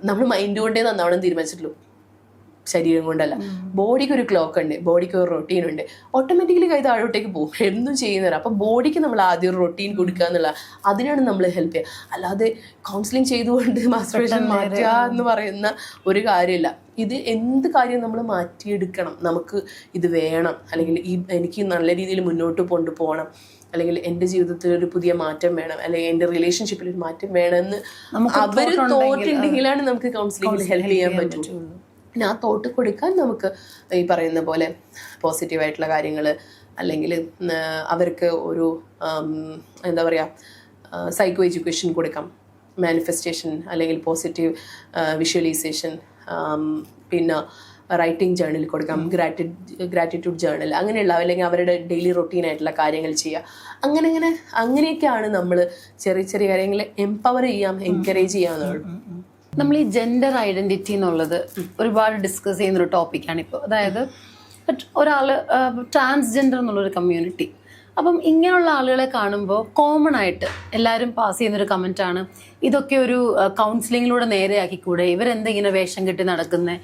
നമ്മൾ മൈൻഡ് കൊണ്ടേ നന്നാവണം തീരുമാനിച്ചിട്ടുള്ളൂ, ശരീരം കൊണ്ടല്ല. ബോഡിക്ക് ഒരു ക്ലോക്ക് ഉണ്ട്, ബോഡിക്ക് ഒരു റൊട്ടീൻ ഉണ്ട്. ഓട്ടോമാറ്റിക്കലി കൈ താഴോട്ടേക്ക് പോകും, എന്നും ചെയ്യുന്നവർ. അപ്പം ബോഡിക്ക് നമ്മൾ ആദ്യം ഒരു റൊട്ടീൻ കൊടുക്കുക എന്നുള്ള, അതിനാണ് നമ്മൾ ഹെൽപ്പ് ചെയ്യുക. അല്ലാതെ കൗൺസിലിംഗ് ചെയ്തുകൊണ്ട് മാസ്റ്റർബേഷൻ മാറ്റുക എന്ന് പറയുന്ന ഒരു കാര്യമില്ല. ഇത് എന്ത് കാര്യം നമ്മൾ മാറ്റിയെടുക്കണം, നമുക്ക് ഇത് വേണം, അല്ലെങ്കിൽ എനിക്ക് നല്ല രീതിയിൽ മുന്നോട്ട് കൊണ്ടുപോകണം, അല്ലെങ്കിൽ എൻ്റെ ജീവിതത്തിൽ ഒരു പുതിയ മാറ്റം വേണം, അല്ലെങ്കിൽ എൻ്റെ റിലേഷൻഷിപ്പിൽ ഒരു മാറ്റം വേണമെന്ന് അവർ തോട്ടുണ്ടെങ്കിലാണ് നമുക്ക് കൗൺസിലിംഗിൽ ഹെൽപ്പ് ചെയ്യാൻ പറ്റും. പിന്നെ ആ തോട്ട് കൊടുക്കാൻ നമുക്ക് ഈ പറയുന്ന പോലെ പോസിറ്റീവായിട്ടുള്ള കാര്യങ്ങൾ, അല്ലെങ്കിൽ അവർക്ക് ഒരു എന്താ പറയുക സൈക്കോ എഡ്യൂക്കേഷൻ കൊടുക്കാം, മാനിഫെസ്റ്റേഷൻ അല്ലെങ്കിൽ പോസിറ്റീവ് വിഷ്വലൈസേഷൻ, പിന്നെ റൈറ്റിംഗ് ജേർണൽ കൊടുക്കാം, ഗ്രാറ്റിറ്റ്യൂഡ് ജേർണൽ, അങ്ങനെയുള്ള അല്ലെങ്കിൽ അവരുടെ ഡെയിലി റൊട്ടീനായിട്ടുള്ള കാര്യങ്ങൾ ചെയ്യുക. അങ്ങനെയൊക്കെയാണ് നമ്മൾ ചെറിയ ചെറിയ കാര്യങ്ങൾ എംപവർ ചെയ്യാം, എൻകറേജ് ചെയ്യാമെന്നുള്ളൂ. നമ്മൾ ഈ ജെൻഡർ ഐഡന്റിറ്റി എന്നുള്ളത് ഒരുപാട് ഡിസ്കസ് ചെയ്യുന്നൊരു ടോപ്പിക്കാണ് ഇപ്പോൾ. അതായത് ഒരാൾ ട്രാൻസ്ജെൻഡർ എന്നുള്ളൊരു കമ്മ്യൂണിറ്റി, അപ്പം ഇങ്ങനെയുള്ള ആളുകളെ കാണുമ്പോൾ കോമൺ ആയിട്ട് എല്ലാവരും പാസ് ചെയ്യുന്നൊരു കമൻറ്റാണ്, ഇതൊക്കെ ഒരു കൗൺസിലിങ്ങിലൂടെ നേരെയാക്കിക്കൂടെ, ഇവരെന്തെങ്കിലും വേഷം കെട്ടി നടക്കുന്നത്.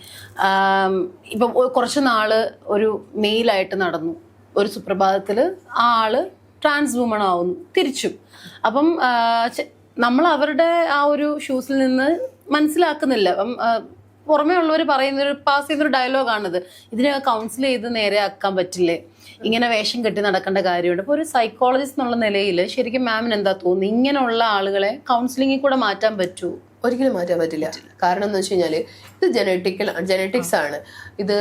ഇപ്പം കുറച്ച് നാൾ ഒരു മെയിലായിട്ട് നടന്നു, ഒരു സുപ്രഭാതത്തിൽ ആ ആള് ട്രാൻസ് വുമൺ ആവുന്നു തിരിച്ചും. അപ്പം നമ്മൾ അവരുടെ ആ ഒരു ഷൂസിൽ നിന്ന് മനസ്സിലാക്കുന്നില്ല. അപ്പം പുറമേ ഉള്ളവർ പറയുന്നൊരു പാസ് ചെയ്യുന്നൊരു ഡയലോഗാണിത്, ഇതിനെ കൗൺസിൽ ചെയ്ത് നേരെയാക്കാൻ പറ്റില്ലേ, ഇങ്ങനെ വേഷം കെട്ടി നടക്കേണ്ട കാര്യമുണ്ട്. അപ്പോൾ ഒരു സൈക്കോളജിസ്റ്റ് എന്നുള്ള നിലയിൽ ശരിക്കും മാമിന് എന്താ തോന്നുന്നു, ഇങ്ങനെയുള്ള ആളുകളെ കൗൺസിലിങ്ങിൽ കൂടെ മാറ്റാൻ പറ്റുമോ? ഒരിക്കലും മാറ്റാൻ പറ്റില്ല. കാരണം എന്ന് വെച്ച് കഴിഞ്ഞാൽ ഇത് ജെനറ്റിക്സ് ആണ്. ഇത്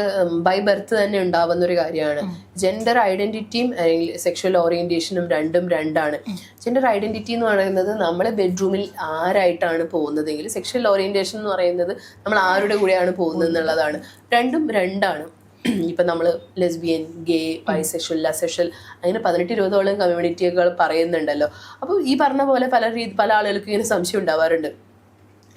ബൈ ബർത്ത് തന്നെ ഉണ്ടാവുന്ന ഒരു കാര്യമാണ്. ജെൻഡർ ഐഡന്റിറ്റിയും അല്ലെങ്കിൽ സെക്ഷൽ ഓറിയന്റേഷനും രണ്ടാണ്. ജെൻഡർ ഐഡന്റിറ്റി എന്ന് പറയുന്നത് നമ്മൾ ബെഡ്റൂമിൽ ആരായിട്ടാണ് പോകുന്നതെങ്കിൽ, സെക്ഷൽ ഓറിയന്റേഷൻ എന്ന് പറയുന്നത് നമ്മൾ ആരുടെ കൂടെയാണ് പോകുന്നത് എന്നുള്ളതാണ്. രണ്ടാണ്. ഇപ്പം നമ്മൾ ലെസ്ബിയൻ, ഗേ, ബൈസെക്ഷൽ, അസെക്ഷൽ, അങ്ങനെ 18-20ഓളം കമ്മ്യൂണിറ്റികൾ പറയുന്നുണ്ടല്ലോ. അപ്പോൾ ഈ പറഞ്ഞ പോലെ പല ആളുകൾക്ക് ഇങ്ങനെ സംശയം ഉണ്ടാവാറുണ്ട്.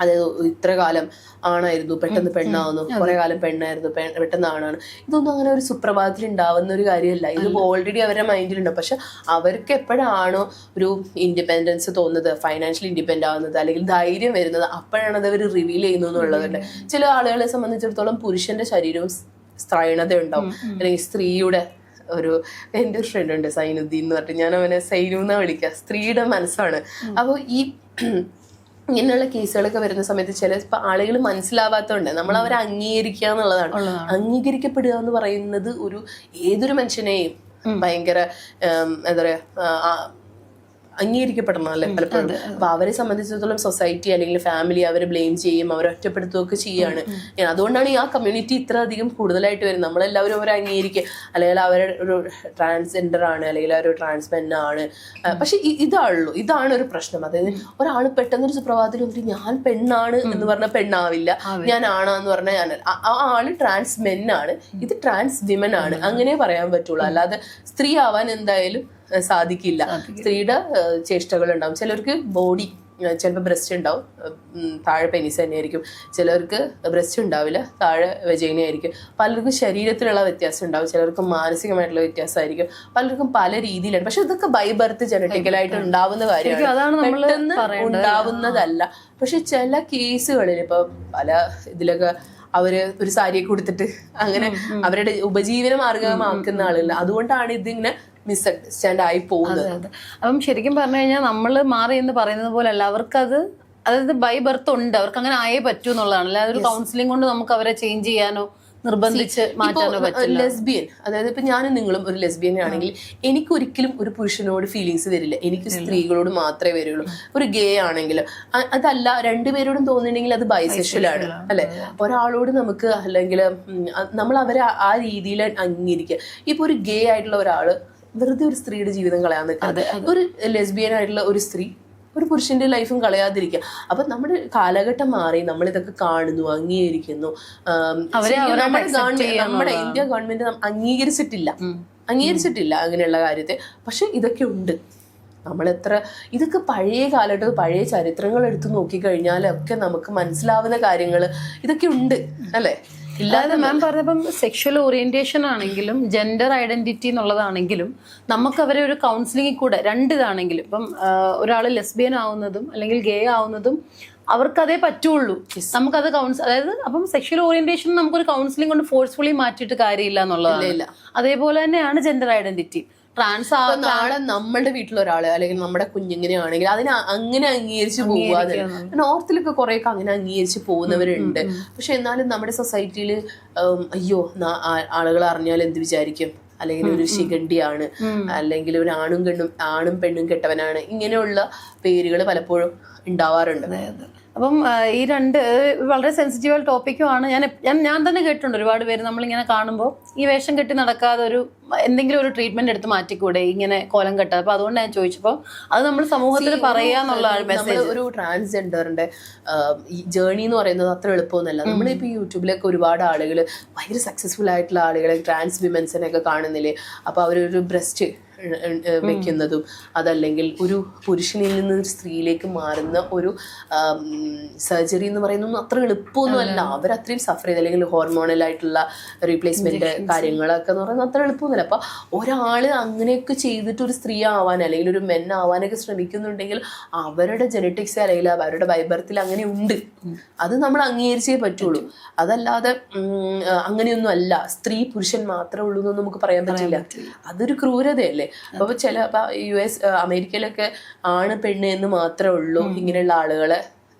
അതായത് ഇത്ര കാലം ആണായിരുന്നു, പെട്ടെന്ന് പെണ്ണാവുന്നു, കുറെ കാലം പെണ്ണായിരുന്നു, പെട്ടെന്ന് ആണാണ്. ഇതൊന്നും അങ്ങനെ ഒരു സുപ്രഭാതത്തിൽ ഉണ്ടാവുന്ന ഒരു കാര്യമല്ല. ഇത് ഓൾറെഡി അവരുടെ മൈൻഡിലുണ്ടാവും. പക്ഷെ അവർക്ക് എപ്പോഴാണോ ഒരു ഇൻഡിപെൻഡൻസ് തോന്നുന്നത്, ഫൈനാൻഷ്യലി ഇൻഡിപെൻഡ് ആവുന്നത്, അല്ലെങ്കിൽ ധൈര്യം വരുന്നത്, അപ്പോഴാണ് അത് അവർ റിവീൽ ചെയ്യുന്നു എന്നുള്ളതുണ്ട്. ചില ആളുകളെ സംബന്ധിച്ചിടത്തോളം പുരുഷന്റെ ശരീരവും സ്ത്രൈണത ഉണ്ടാവും, അല്ലെങ്കിൽ സ്ത്രീയുടെ എൻ്റെ ഒരു ഫ്രണ്ട് ഉണ്ട് സൈനുദ്ദീൻ എന്ന് പറഞ്ഞിട്ട്, ഞാൻ അവനെ സൈനു എന്നാ വിളിക്കുക, സ്ത്രീയുടെ മനസ്സാണ്. അപ്പോൾ ഈ ഇങ്ങനെയുള്ള കേസുകളൊക്കെ വരുന്ന സമയത്ത് ചിലപ്പോൾ ആളുകൾ മനസ്സിലാവാത്തതുകൊണ്ട് നമ്മൾ അവരെ അംഗീകരിക്കുക എന്നുള്ളതാണ്. അംഗീകരിക്കപ്പെടുക എന്ന് പറയുന്നത് ഏതൊരു മനുഷ്യനെയും ഭയങ്കര എന്താ പറയാ അംഗീകരിക്കപ്പെടണമല്ലേ പലപ്പോഴും. അപ്പൊ അവരെ സംബന്ധിച്ചിടത്തോളം സൊസൈറ്റി അല്ലെങ്കിൽ ഫാമിലി അവരെ ബ്ലെയിം ചെയ്യും, അവരെ ഒറ്റപ്പെടുത്തുകയൊക്കെ ചെയ്യാണ്. അതുകൊണ്ടാണ് ഈ ആ കമ്മ്യൂണിറ്റി ഇത്ര അധികം കൂടുതലായിട്ട് വരും. നമ്മളെല്ലാവരും അവരെ അംഗീകരിക്കുക, അല്ലെങ്കിൽ അവർ ഒരു ട്രാൻസ്ജെൻഡർ ആണ്, അല്ലെങ്കിൽ അവർ ട്രാൻസ്മെൻ ആണ്. പക്ഷെ ഇതാണ് ഒരു പ്രശ്നം. അതായത് ഒരാൾ പെട്ടെന്നൊരു സുപ്രഭാതത്തിൽ വന്നിട്ട് ഞാൻ പെണ്ണാണ് എന്ന് പറഞ്ഞാൽ പെണ്ണാവില്ല, ഞാൻ ആണാന്ന് പറഞ്ഞാൽ ഞാൻ ആ ആള് ട്രാൻസ്മെൻ ആണ്, ഇത് ട്രാൻസ് വിമൻ ആണ്, അങ്ങനെ പറയാൻ പറ്റുള്ളൂ. അല്ലാതെ സ്ത്രീ ആവാൻ എന്തായാലും സാധിക്കില്ല. സ്ത്രീയുടെ ചേഷ്ടകൾ ഉണ്ടാവും. ചിലർക്ക് ബോഡി ചിലപ്പോൾ ബ്രസ്റ്റ് ഉണ്ടാവും, താഴെ പെനിസ് തന്നെയായിരിക്കും. ചിലർക്ക് ബ്രസ്റ്റ് ഉണ്ടാവില്ല, താഴെ വെജൈന ആയിരിക്കും. പലർക്കും ശരീരത്തിലുള്ള വ്യത്യാസം ഉണ്ടാവും, ചിലർക്ക് മാനസികമായിട്ടുള്ള വ്യത്യാസമായിരിക്കും. പലർക്കും പല രീതിയിലാണ്. പക്ഷെ ഇതൊക്കെ ബൈ ബർത്ത് ജനറ്റിക്കലായിട്ട് ഉണ്ടാവുന്ന കാര്യമാണ്, പെട്ടെന്ന് ഉണ്ടാവുന്നതല്ല. പക്ഷെ ചില കേസുകളിൽ ഇപ്പൊ പല ഇതിലൊക്കെ അവര് ഒരു സാരിയൊക്കെ കൊടുത്തിട്ട് അങ്ങനെ അവരുടെ ഉപജീവന മാർഗമാക്കുന്ന ആളുകൾ. അതുകൊണ്ടാണ് ഇതിങ്ങനെ മിസ്അണ്ടർസ്റ്റാൻഡ് ആയി പോകുന്നത്. അപ്പം ശരിക്കും പറഞ്ഞു കഴിഞ്ഞാൽ നമ്മൾ മാറി എന്ന് പറയുന്നത് പോലെ അല്ല, അവർക്കത് അതായത് ബൈ ബർത്ത് ഉണ്ട്, അവർക്ക് അങ്ങനെ ആയേ പറ്റൂ എന്നുള്ളതാണ്. അല്ലാതെ ഒരു കൗൺസിലിംഗ് കൊണ്ട് നമുക്ക് അവരെ ചേഞ്ച് ചെയ്യാനോ നിർബന്ധിച്ച് മാറ്റാനോ പറ്റില്ല. ലെസ്ബിയൻ, അതായത് ഇപ്പൊ ഞാനും നിങ്ങളും ഒരു ലെസ്ബിയൻ ആണെങ്കിൽ എനിക്ക് ഒരിക്കലും ഒരു പുരുഷനോട് ഫീലിങ്സ് വരില്ല, എനിക്ക് സ്ത്രീകളോട് മാത്രമേ വരുള്ളൂ. ഒരു ഗേ ആണെങ്കിലും അതല്ല, രണ്ടുപേരോടും തോന്നുന്നുണ്ടെങ്കിൽ അത് ബൈസെക്ഷൽ ആണ് അല്ലെ. ഒരാളോട് നമുക്ക് അല്ലെങ്കിൽ നമ്മൾ അവരെ ആ രീതിയിൽ അംഗീകരിക്കുക. ഇപ്പൊ ഒരു ഗേ ആയിട്ടുള്ള ഒരാള് വെറുതെ ഒരു സ്ത്രീയുടെ ജീവിതം കളയാൻ നിൽക്കാതെ ഒരു ലെസ്ബിയൻ ആയിട്ടുള്ള ഒരു സ്ത്രീ ഒരു പുരുഷന്റെ ലൈഫും കളയാതിരിക്കുക. അപ്പൊ നമ്മുടെ കാലഘട്ടം മാറി, നമ്മൾ ഇതൊക്കെ കാണുന്നു, അംഗീകരിക്കുന്നു. നമ്മുടെ ഇന്ത്യ ഗവൺമെന്റ് അംഗീകരിച്ചിട്ടില്ല അങ്ങനെയുള്ള കാര്യത്തെ. പക്ഷെ ഇതൊക്കെ ഉണ്ട്. ഇതൊക്കെ പഴയ കാലഘട്ടം, പഴയ ചരിത്രങ്ങൾ എടുത്ത് നോക്കിക്കഴിഞ്ഞാലൊക്കെ നമുക്ക് മനസ്സിലാവുന്ന കാര്യങ്ങൾ ഇതൊക്കെ ഉണ്ട് അല്ലെ. ഇല്ലാതെ മാം പറഞ്ഞപ്പം സെക്ഷൽ ഓറിയന്റേഷൻ ആണെങ്കിലും ജെൻഡർ ഐഡന്റിറ്റി എന്നുള്ളതാണെങ്കിലും നമുക്ക് അവരെ ഒരു കൗൺസിലിംഗിൽ കൂടെ രണ്ടിതാണെങ്കിലും ഇപ്പം ഒരാൾ ലെസ്ബിയൻ ആവുന്നതും അല്ലെങ്കിൽ ഗേ ആവുന്നതും അവർക്കതേ പറ്റുള്ളൂ. നമുക്കത് അതായത് അപ്പം സെക്ഷൽ ഓറിയന്റേഷൻ നമുക്കൊരു കൗൺസിലിംഗ് കൊണ്ട് ഫോഴ്സ്ഫുള്ളി മാറ്റിയിട്ട് കാര്യമില്ല എന്നുള്ളതാണ്. അതേപോലെ തന്നെയാണ് ജെൻഡർ ഐഡന്റിറ്റി. നാളെ നമ്മളുടെ വീട്ടിലൊരാള് അല്ലെങ്കിൽ നമ്മുടെ കുഞ്ഞിങ്ങനെ ആണെങ്കിൽ അതിനെ അങ്ങനെ അംഗീകരിച്ച് പോവാതെ, നോർത്തിലൊക്കെ കുറെയൊക്കെ അങ്ങനെ അംഗീകരിച്ച് പോകുന്നവരുണ്ട്. പക്ഷെ എന്നാലും നമ്മുടെ സൊസൈറ്റിയിൽ അയ്യോ ആളുകൾ അറിഞ്ഞാൽ എന്ത് വിചാരിക്കും, അല്ലെങ്കിൽ ഒരു ശിഖണ്ഡിയാണ്, അല്ലെങ്കിൽ ഒരു ആണും പെണ്ണും കെട്ടവനാണ്, ഇങ്ങനെയുള്ള പേരുകൾ പലപ്പോഴും ഉണ്ടാവാറുണ്ട്. അപ്പം ഈ രണ്ട് വളരെ സെൻസിറ്റീവ് ടോപ്പിക്കുമാണ്. ഞാൻ തന്നെ കേട്ടിട്ടുണ്ട് ഒരുപാട് പേര് നമ്മളിങ്ങനെ കാണുമ്പോൾ ഈ വേഷം കെട്ടി നടക്കാതെ എന്തെങ്കിലും ഒരു ട്രീറ്റ്മെന്റ് എടുത്ത് മാറ്റിക്കൂടെ ഇങ്ങനെ കോലം കെട്ടാതെ. അപ്പൊ അതുകൊണ്ട് ഞാൻ ചോദിച്ചപ്പോൾ അത് നമ്മൾ സമൂഹത്തിൽ പറയാന്നുള്ള മെസ്സേജ്. ഒരു ട്രാൻസ്ജെൻഡറിന്റെ ജേർണി എന്ന് പറയുന്നത് അത്ര എളുപ്പമൊന്നുമല്ല. നമ്മളിപ്പോൾ യൂട്യൂബിലൊക്കെ ഒരുപാട് ആളുകൾ ഭയങ്കര സക്സസ്ഫുൾ ആയിട്ടുള്ള ആളുകളെ ട്രാൻസ് വിമൻസിനെയൊക്കെ കാണുന്നില്ലേ. അപ്പൊ അവരൊരു ബ്രസ്റ്റ് വെക്കുന്നതും അതല്ലെങ്കിൽ ഒരു പുരുഷനിൽ നിന്ന് ഒരു സ്ത്രീയിലേക്ക് മാറുന്ന ഒരു സർജറി എന്ന് പറയുന്നതൊന്നും അത്ര എളുപ്പമൊന്നുമല്ല. അവരത്രയും സഫർ ചെയ്ത് അല്ലെങ്കിൽ ഹോർമോണലായിട്ടുള്ള റീപ്ലേസ്മെന്റ് കാര്യങ്ങളൊക്കെ എന്ന് പറയുന്നത് അത്ര എളുപ്പമൊന്നുമില്ല. അപ്പൊ ഒരാള് അങ്ങനെയൊക്കെ ചെയ്തിട്ട് ഒരു സ്ത്രീ ആവാൻ അല്ലെങ്കിൽ ഒരു മെൻ ആവാനൊക്കെ ശ്രമിക്കുന്നുണ്ടെങ്കിൽ അവരുടെ ജെനറ്റിക്സ് അല്ലെങ്കിൽ അവരുടെ ബൈബർത്തിൽ അങ്ങനെ ഉണ്ട്. അത് നമ്മൾ അംഗീകരിച്ചേ പറ്റുള്ളൂ. അതല്ലാതെ അങ്ങനെയൊന്നും അല്ല, സ്ത്രീ പുരുഷൻ മാത്രമേ ഉള്ളൂ എന്നൊന്നും നമുക്ക് പറയാൻ പറ്റില്ല. അതൊരു ക്രൂരതയല്ലേ. അപ്പൊ US അമേരിക്കയിലൊക്കെ ആണ് പെണ്ണ് എന്ന് മാത്രമേ ഉള്ളൂ ഇങ്ങനെയുള്ള ആളുകളെ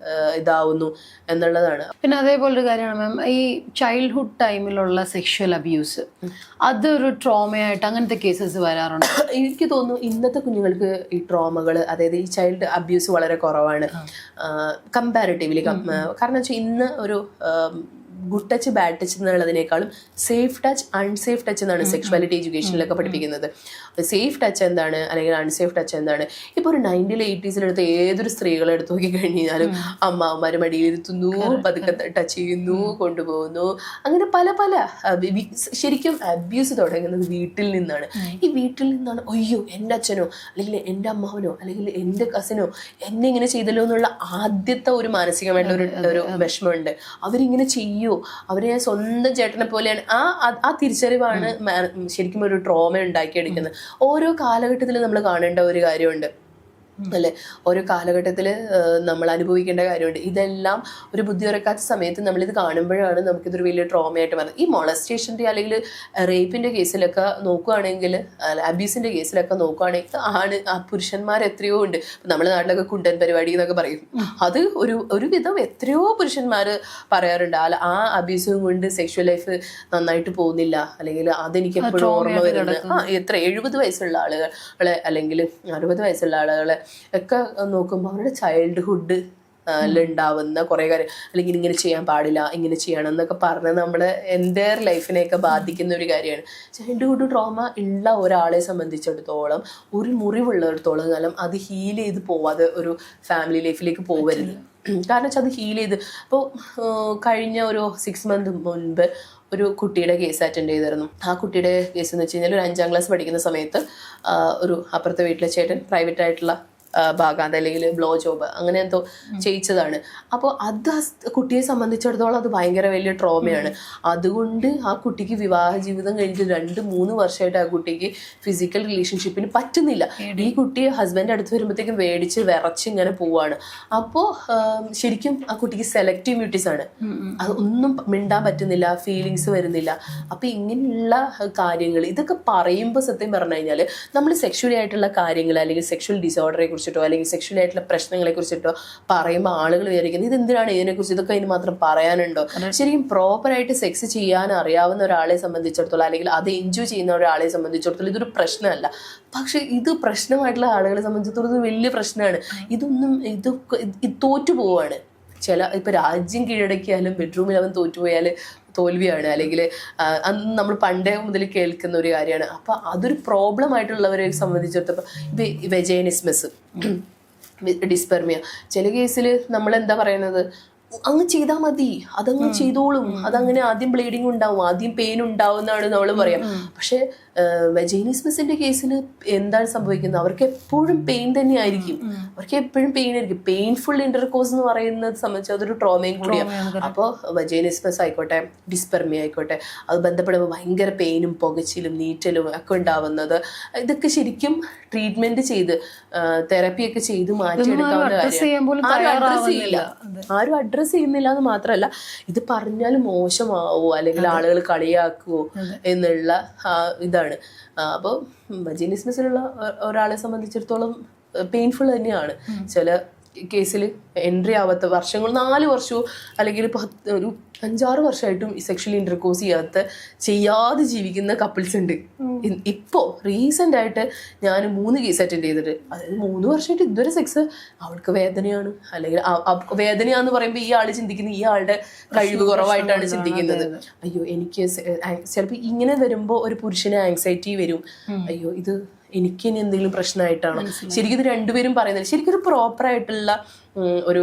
ഇതാവുന്നു എന്നുള്ളതാണ്. പിന്നെ അതേപോലെ ഒരു കാര്യമാണ് മാം, ഈ ചൈൽഡ്ഹുഡ് ടൈമിലുള്ള സെക്ഷൽ അബ്യൂസ് അതൊരു ട്രോമയായിട്ട് അങ്ങനത്തെ കേസസ് വരാറുണ്ട്. എനിക്ക് തോന്നുന്നു ഇന്നത്തെ കുഞ്ഞുങ്ങൾക്ക് ഈ ട്രോമകൾ, അതായത് ഈ ചൈൽഡ് അബ്യൂസ് വളരെ കുറവാണ് കമ്പാരിറ്റീവ്ലി. കാരണം വെച്ചാൽ ഇന്ന് ഒരു ഗുഡ് ടച്ച് ബാഡ് ടച്ച് എന്നുള്ളതിനേക്കാളും സേഫ് ടച്ച് അൺസേഫ് ടച്ച് എന്നാണ് സെക്ഷുവാലിറ്റി എഡ്യൂക്കേഷനിലൊക്കെ പഠിപ്പിക്കുന്നത്. സേഫ് ടച്ച് എന്താണ് അല്ലെങ്കിൽ അൺസേഫ് ടച്ച് എന്താണ്. ഇപ്പോൾ ഒരു 90s 80s ഏതൊരു സ്ത്രീകളെ എടുത്ത് നോക്കി കഴിഞ്ഞാലും അമ്മാവന്മാർ മടിയിരുത്തുന്നു, പതുക്കെ ടച്ച് ചെയ്യുന്നു, കൊണ്ടുപോകുന്നു, അങ്ങനെ പല ശരിക്കും അബ്യൂസ് തുടങ്ങുന്നത് വീട്ടിൽ നിന്നാണ്. ഈ വീട്ടിൽ നിന്നാണ് അയ്യോ എൻ്റെ അച്ഛനോ അല്ലെങ്കിൽ എൻ്റെ അമ്മാവനോ അല്ലെങ്കിൽ എൻ്റെ കസിനോ എന്നെ ഇങ്ങനെ ചെയ്തല്ലോ എന്നുള്ള ആദ്യത്തെ ഒരു മാനസികമായിട്ടുള്ള ഒരു വിഷമമുണ്ട്. അവരിങ്ങനെ ചെയ്യും, അവരെ സ്വന്തം ചേട്ടനെ പോലെയാണ്. ആ തിരിച്ചറിവാണ് ശരിക്കും ഒരു ട്രോമ ഉണ്ടാക്കിയെടുക്കുന്നത്. ഓരോ കാലഘട്ടത്തിലും നമ്മൾ കാണേണ്ട ഒരു കാര്യമുണ്ട് അല്ലെ. ഓരോ കാലഘട്ടത്തിൽ നമ്മൾ അനുഭവിക്കേണ്ട കാര്യമുണ്ട്. ഇതെല്ലാം ഒരു ബുദ്ധി ഉറക്കാത്ത സമയത്ത് നമ്മളിത് കാണുമ്പോഴാണ് നമുക്കിതൊരു വലിയ ട്രോമയായിട്ട് വരുന്നത്. ഈ മൊളസ്റ്റേഷൻ്റെ അല്ലെങ്കിൽ റേപ്പിൻ്റെ കേസിലൊക്കെ നോക്കുകയാണെങ്കിൽ, അബ്യൂസിൻ്റെ കേസിലൊക്കെ നോക്കുകയാണെങ്കിൽ പുരുഷന്മാർ എത്രയോ ഉണ്ട്. നമ്മുടെ നാട്ടിലൊക്കെ കുണ്ടൻ പരിപാടി എന്നൊക്കെ പറയും. അത് ഒരു വിധം എത്രയോ പുരുഷന്മാർ പറയാറുണ്ട് ആ അബ്യൂസും കൊണ്ട് സെക്ഷൽ ലൈഫ് നന്നായിട്ട് പോകുന്നില്ല, അല്ലെങ്കിൽ അതെനിക്ക് എപ്പോഴും ഓർമ്മ വരുന്നത്. എത്ര 70 വയസ്സുള്ള ആളുകളെ അല്ലെങ്കിൽ 60 വയസ്സുള്ള ആളുകളെ ഒക്കെ നോക്കുമ്പോൾ അവരുടെ ചൈൽഡ്ഹുഡ് ഉണ്ടാവുന്ന കുറേ കാര്യം, അല്ലെങ്കിൽ ഇങ്ങനെ ചെയ്യാൻ പാടില്ല, ഇങ്ങനെ ചെയ്യണം എന്നൊക്കെ പറഞ്ഞ് നമ്മുടെ എൻ്റെ ലൈഫിനെയൊക്കെ ബാധിക്കുന്ന ഒരു കാര്യമാണ്. ചൈൽഡ്ഹുഡ് ട്രോമ ഉള്ള ഒരാളെ സംബന്ധിച്ചിടത്തോളം, ഒരു മുറിവുള്ളിടത്തോളം കാലം അത് ഹീൽ ചെയ്ത് പോവാതെ ഒരു ഫാമിലി ലൈഫിലേക്ക് പോകരുത്. കാരണം വെച്ചാൽ അത് ഹീൽ ചെയ്ത് ഇപ്പോൾ കഴിഞ്ഞ ഒരു 6 months മുൻപ് ഒരു കുട്ടിയുടെ കേസ് അറ്റൻഡ് ചെയ്തിരുന്നു. ആ കുട്ടിയുടെ കേസ് എന്ന് വെച്ച് കഴിഞ്ഞാൽ ഒരു 5ാം ക്ലാസ് പഠിക്കുന്ന സമയത്ത് ഒരു അപ്പുറത്തെ വീട്ടിലെ ചേട്ടൻ പ്രൈവറ്റ് ആയിട്ടുള്ള ഭാഗം, അല്ലെങ്കിൽ ബ്ലോ ജോബ് അങ്ങനെ എന്തോ ചെയ്യിച്ചതാണ്. അപ്പോൾ അത് കുട്ടിയെ സംബന്ധിച്ചിടത്തോളം അത് ഭയങ്കര വലിയ ട്രോമയാണ്. അതുകൊണ്ട് ആ കുട്ടിക്ക് വിവാഹ ജീവിതം കഴിഞ്ഞിട്ട് 2-3 വർഷമായിട്ട് ആ കുട്ടിക്ക് ഫിസിക്കൽ റിലേഷൻഷിപ്പിന് പറ്റുന്നില്ല. ഈ കുട്ടിയെ ഹസ്ബൻഡ് അടുത്ത് വരുമ്പോഴത്തേക്കും വേടിച്ച് വിറച്ച് ഇങ്ങനെ പോവാണ്. അപ്പോൾ ശരിക്കും ആ കുട്ടിക്ക് സെലക്റ്റീവ് മ്യൂട്ടീസ് ആണ്. അതൊന്നും മിണ്ടാൻ പറ്റുന്നില്ല, ഫീലിങ്സ് വരുന്നില്ല. അപ്പോൾ ഇങ്ങനെയുള്ള കാര്യങ്ങൾ ഇതൊക്കെ പറയുമ്പോൾ സത്യം പറഞ്ഞു കഴിഞ്ഞാൽ നമ്മൾ സെക്ഷുവലി ആയിട്ടുള്ള കാര്യങ്ങൾ അല്ലെങ്കിൽ സെക്ഷുവൽ ഡിസോർഡറെ കുറിച്ചിട്ടോ അല്ലെങ്കിൽ സെക്ഷുവൽ ആയിട്ടുള്ള പ്രശ്നങ്ങളെ കുറിച്ചിട്ടോ പറയുമ്പോൾ ആളുകൾ വിചാരിക്കുന്നത് ഇതെന്തിനാണ് ഇതിനെക്കുറിച്ച്, ഇതൊക്കെ അതിന് മാത്രം പറയാനുണ്ടോ? ശരിക്കും പ്രോപ്പറായിട്ട് സെക്സ് ചെയ്യാൻ അറിയാവുന്ന ഒരാളെ സംബന്ധിച്ചിടത്തോളം അല്ലെങ്കിൽ അത് എൻജോയ് ചെയ്യുന്ന ഒരാളെ സംബന്ധിച്ചിടത്തോളം ഇതൊരു പ്രശ്നമല്ല. പക്ഷെ ഇത് പ്രശ്നമായിട്ടുള്ള ആളുകളെ സംബന്ധിച്ചിടത്തോളം ഇത് വലിയ പ്രശ്നമാണ്. ഇത് തോറ്റു പോവാണ്. ഇപ്പൊ രാജ്യം കീഴടക്കിയാലും ബെഡ്റൂമിൽ അവൻ തോറ്റുപോയാൽ തോൽവിയാണ്, അല്ലെങ്കിൽ അന്ന് നമ്മൾ പണ്ടേ മുതൽ കേൾക്കുന്ന ഒരു കാര്യമാണ്. അപ്പൊ അതൊരു പ്രോബ്ലം ആയിട്ടുള്ളവരെ സംബന്ധിച്ചിടത്തോളം ഇപ്പൊ വെജൈനിസ്മസ്, ഡിസ്പെർമിയ, ചില കേസിൽ നമ്മൾ എന്താ പറയുന്നത്, അങ്ങ് ചെയ്താൽ മതി, അതങ്ങ് ചെയ്തോളും, അതങ്ങനെ ആദ്യം ബ്ലീഡിങ് ഉണ്ടാവും, ആദ്യം പെയിൻ ഉണ്ടാവും എന്നാണ് നമ്മൾ പറയാം. പക്ഷെ വെജൈനിസ്മസിന്റെ കേസിൽ എന്താണ് സംഭവിക്കുന്നത്, അവർക്ക് എപ്പോഴും പെയിൻ തന്നെ ആയിരിക്കും. അവർക്ക് എപ്പോഴും പെയിൻ ആയിരിക്കും. പെയിൻഫുൾ ഇന്റർകോഴ്സ് എന്ന് പറയുന്നത് സംബന്ധിച്ച് അതൊരു ട്രോമയും കൂടിയാണ്. അപ്പോൾ വെജൈനിസ്മസ് ആയിക്കോട്ടെ, ഡിസ്പെർമിയ ആയിക്കോട്ടെ, അത് ബന്ധപ്പെടുമ്പോൾ ഭയങ്കര പെയിനും പുകച്ചിലും നീറ്റലും ഒക്കെ ഉണ്ടാവുന്നത്, ഇതൊക്കെ ശരിക്കും ട്രീറ്റ്മെന്റ് ചെയ്ത് തെറപ്പിയൊക്കെ ചെയ്ത് മാറ്റിയെടുക്കാവുന്ന കാര്യം. ആരും അഡ്രസ് ചെയ്യുന്നില്ല എന്ന് മാത്രമല്ല, ഇത് പറഞ്ഞാൽ മോശമാവോ അല്ലെങ്കിൽ ആളുകൾ കളിയാക്കുവോ എന്നുള്ള ഇതാണ്. അപ്പോൾ വെജൈനിസ്മസിലുള്ള ഒരാളെ സംബന്ധിച്ചിടത്തോളം പെയിൻഫുൾ തന്നെയാണ്. ചില കേസിൽ എൻട്രി ആവാത്ത വർഷങ്ങൾ, 4 വർഷവും അല്ലെങ്കിൽ ഒരു 5-6 വർഷമായിട്ടും ഈ സെക്ഷൽ ഇന്റർകോഴ്സ് ചെയ്യാതെ ജീവിക്കുന്ന കപ്പിൾസ് ഉണ്ട്. ഇപ്പോൾ റീസെന്റ് ആയിട്ട് ഞാൻ 3 കേസ് അറ്റൻഡ് ചെയ്തിട്ട്, അതായത് 3 വർഷമായിട്ട് ഇതുവരെ സെക്സ്, അവൾക്ക് വേദനയാണ്, അല്ലെങ്കിൽ വേദനയാന്ന് പറയുമ്പോൾ ഈ ആള് ചിന്തിക്കുന്നത് ഈ ആളുടെ കഴിവ് കുറവായിട്ടാണ് ചിന്തിക്കുന്നത്. അയ്യോ എനിക്ക് ചിലപ്പോൾ ഇങ്ങനെ വരുമ്പോൾ ഒരു പുരുഷന് ആങ്സൈറ്റി വരും, അയ്യോ ഇത് എനിക്ക് ഇനി എന്തെങ്കിലും പ്രശ്നമായിട്ടാണോ. ശരിക്കും ഇത് രണ്ടുപേരും പറയുന്നത് ശരിക്കും ഒരു പ്രോപ്പർ ആയിട്ടുള്ള ഒരു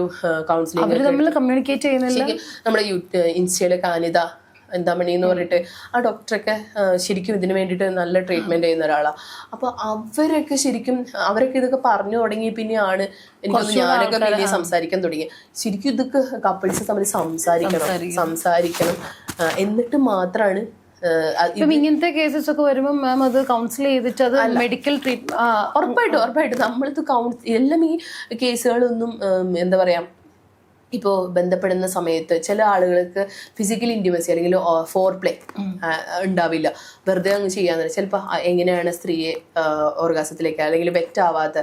കൗൺസിലിംഗ് കമ്മ്യൂണിക്കേറ്റ് ചെയ്യുന്നില്ല. നമ്മുടെ ഇൻസ്റ്റയിലെ കാനിത എന്താമണി എന്ന് പറഞ്ഞിട്ട് ആ ഡോക്ടറൊക്കെ ശരിക്കും ഇതിന് വേണ്ടിയിട്ട് നല്ല ട്രീറ്റ്മെന്റ് ചെയ്യുന്ന ഒരാളാണ്. അപ്പൊ അവരൊക്കെ ശരിക്കും അവരൊക്കെ ഇതൊക്കെ പറഞ്ഞു തുടങ്ങി പിന്നെയാണ് എനിക്ക് ഞാനൊക്കെ പിന്നെ സംസാരിക്കാൻ തുടങ്ങി. ശരിക്കും ഇതൊക്കെ കപ്പിൾസ് തമ്മിൽ സംസാരിക്കണം എന്നിട്ട് മാത്രമാണ്. ഇങ്ങനത്തെ കേസസ് ഒക്കെ വരുമ്പോൾ മാം അത് കൗൺസിൽ ചെയ്തിട്ട് അത് മെഡിക്കൽ ട്രീറ്റ്മെന്റ് ഉറപ്പായിട്ടും നമ്മളിത് എല്ലാം ഈ കേസുകളൊന്നും എന്താ പറയാ, ഇപ്പോൾ ബന്ധപ്പെടുന്ന സമയത്ത് ചില ആളുകൾക്ക് ഫിസിക്കൽ ഇൻറ്റിമസി അല്ലെങ്കിൽ ഫോർ പ്ലേ ഉണ്ടാവില്ല. വെറുതെ അങ്ങ് ചെയ്യാന്ന് ചിലപ്പോൾ എങ്ങനെയാണ് സ്ത്രീയെ ഓർഗാസത്തിലേക്ക് അല്ലെങ്കിൽ വെറ്റാവാത്ത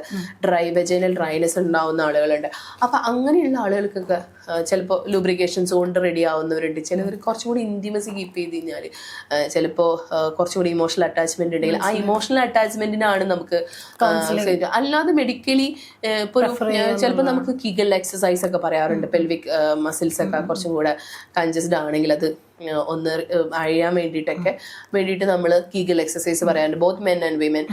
വെജൈനൽ ഡ്രൈനെസ് ഉണ്ടാവുന്ന ആളുകളുണ്ട്. അപ്പം അങ്ങനെയുള്ള ആളുകൾക്കൊക്കെ ചിലപ്പോൾ ലൂബ്രിക്കേഷൻസ് കൊണ്ട് റെഡി ആവുന്നവരുണ്ട്. ചിലവർ കുറച്ചും കൂടി ഇൻറ്റിമസി കീപ്പ് ചെയ്ത് കഴിഞ്ഞാൽ ചിലപ്പോൾ കുറച്ചും കൂടി ഇമോഷണൽ അറ്റാച്ച്മെന്റ് ഉണ്ടെങ്കിൽ ആ ഇമോഷണൽ അറ്റാച്ച്മെന്റിനാണ് നമുക്ക്. അല്ലാതെ മെഡിക്കലി ഇപ്പോൾ ചിലപ്പോൾ നമുക്ക് കിഗൽ എക്സസൈസ് ഒക്കെ പറയാറുണ്ട്. പെൽവിക് മസിൽസ് ഒക്കെ കുറച്ചും കൂടെ കൺജസ്റ്റഡ് ആണെങ്കിൽ അത് ഒന്ന് അഴിയാൻ വേണ്ടിയിട്ട് നമ്മൾ കീഗൽ എക്സസൈസ് പറയാറുണ്ട്. ബോത്ത് മെൻ ആൻഡ് വിമൻ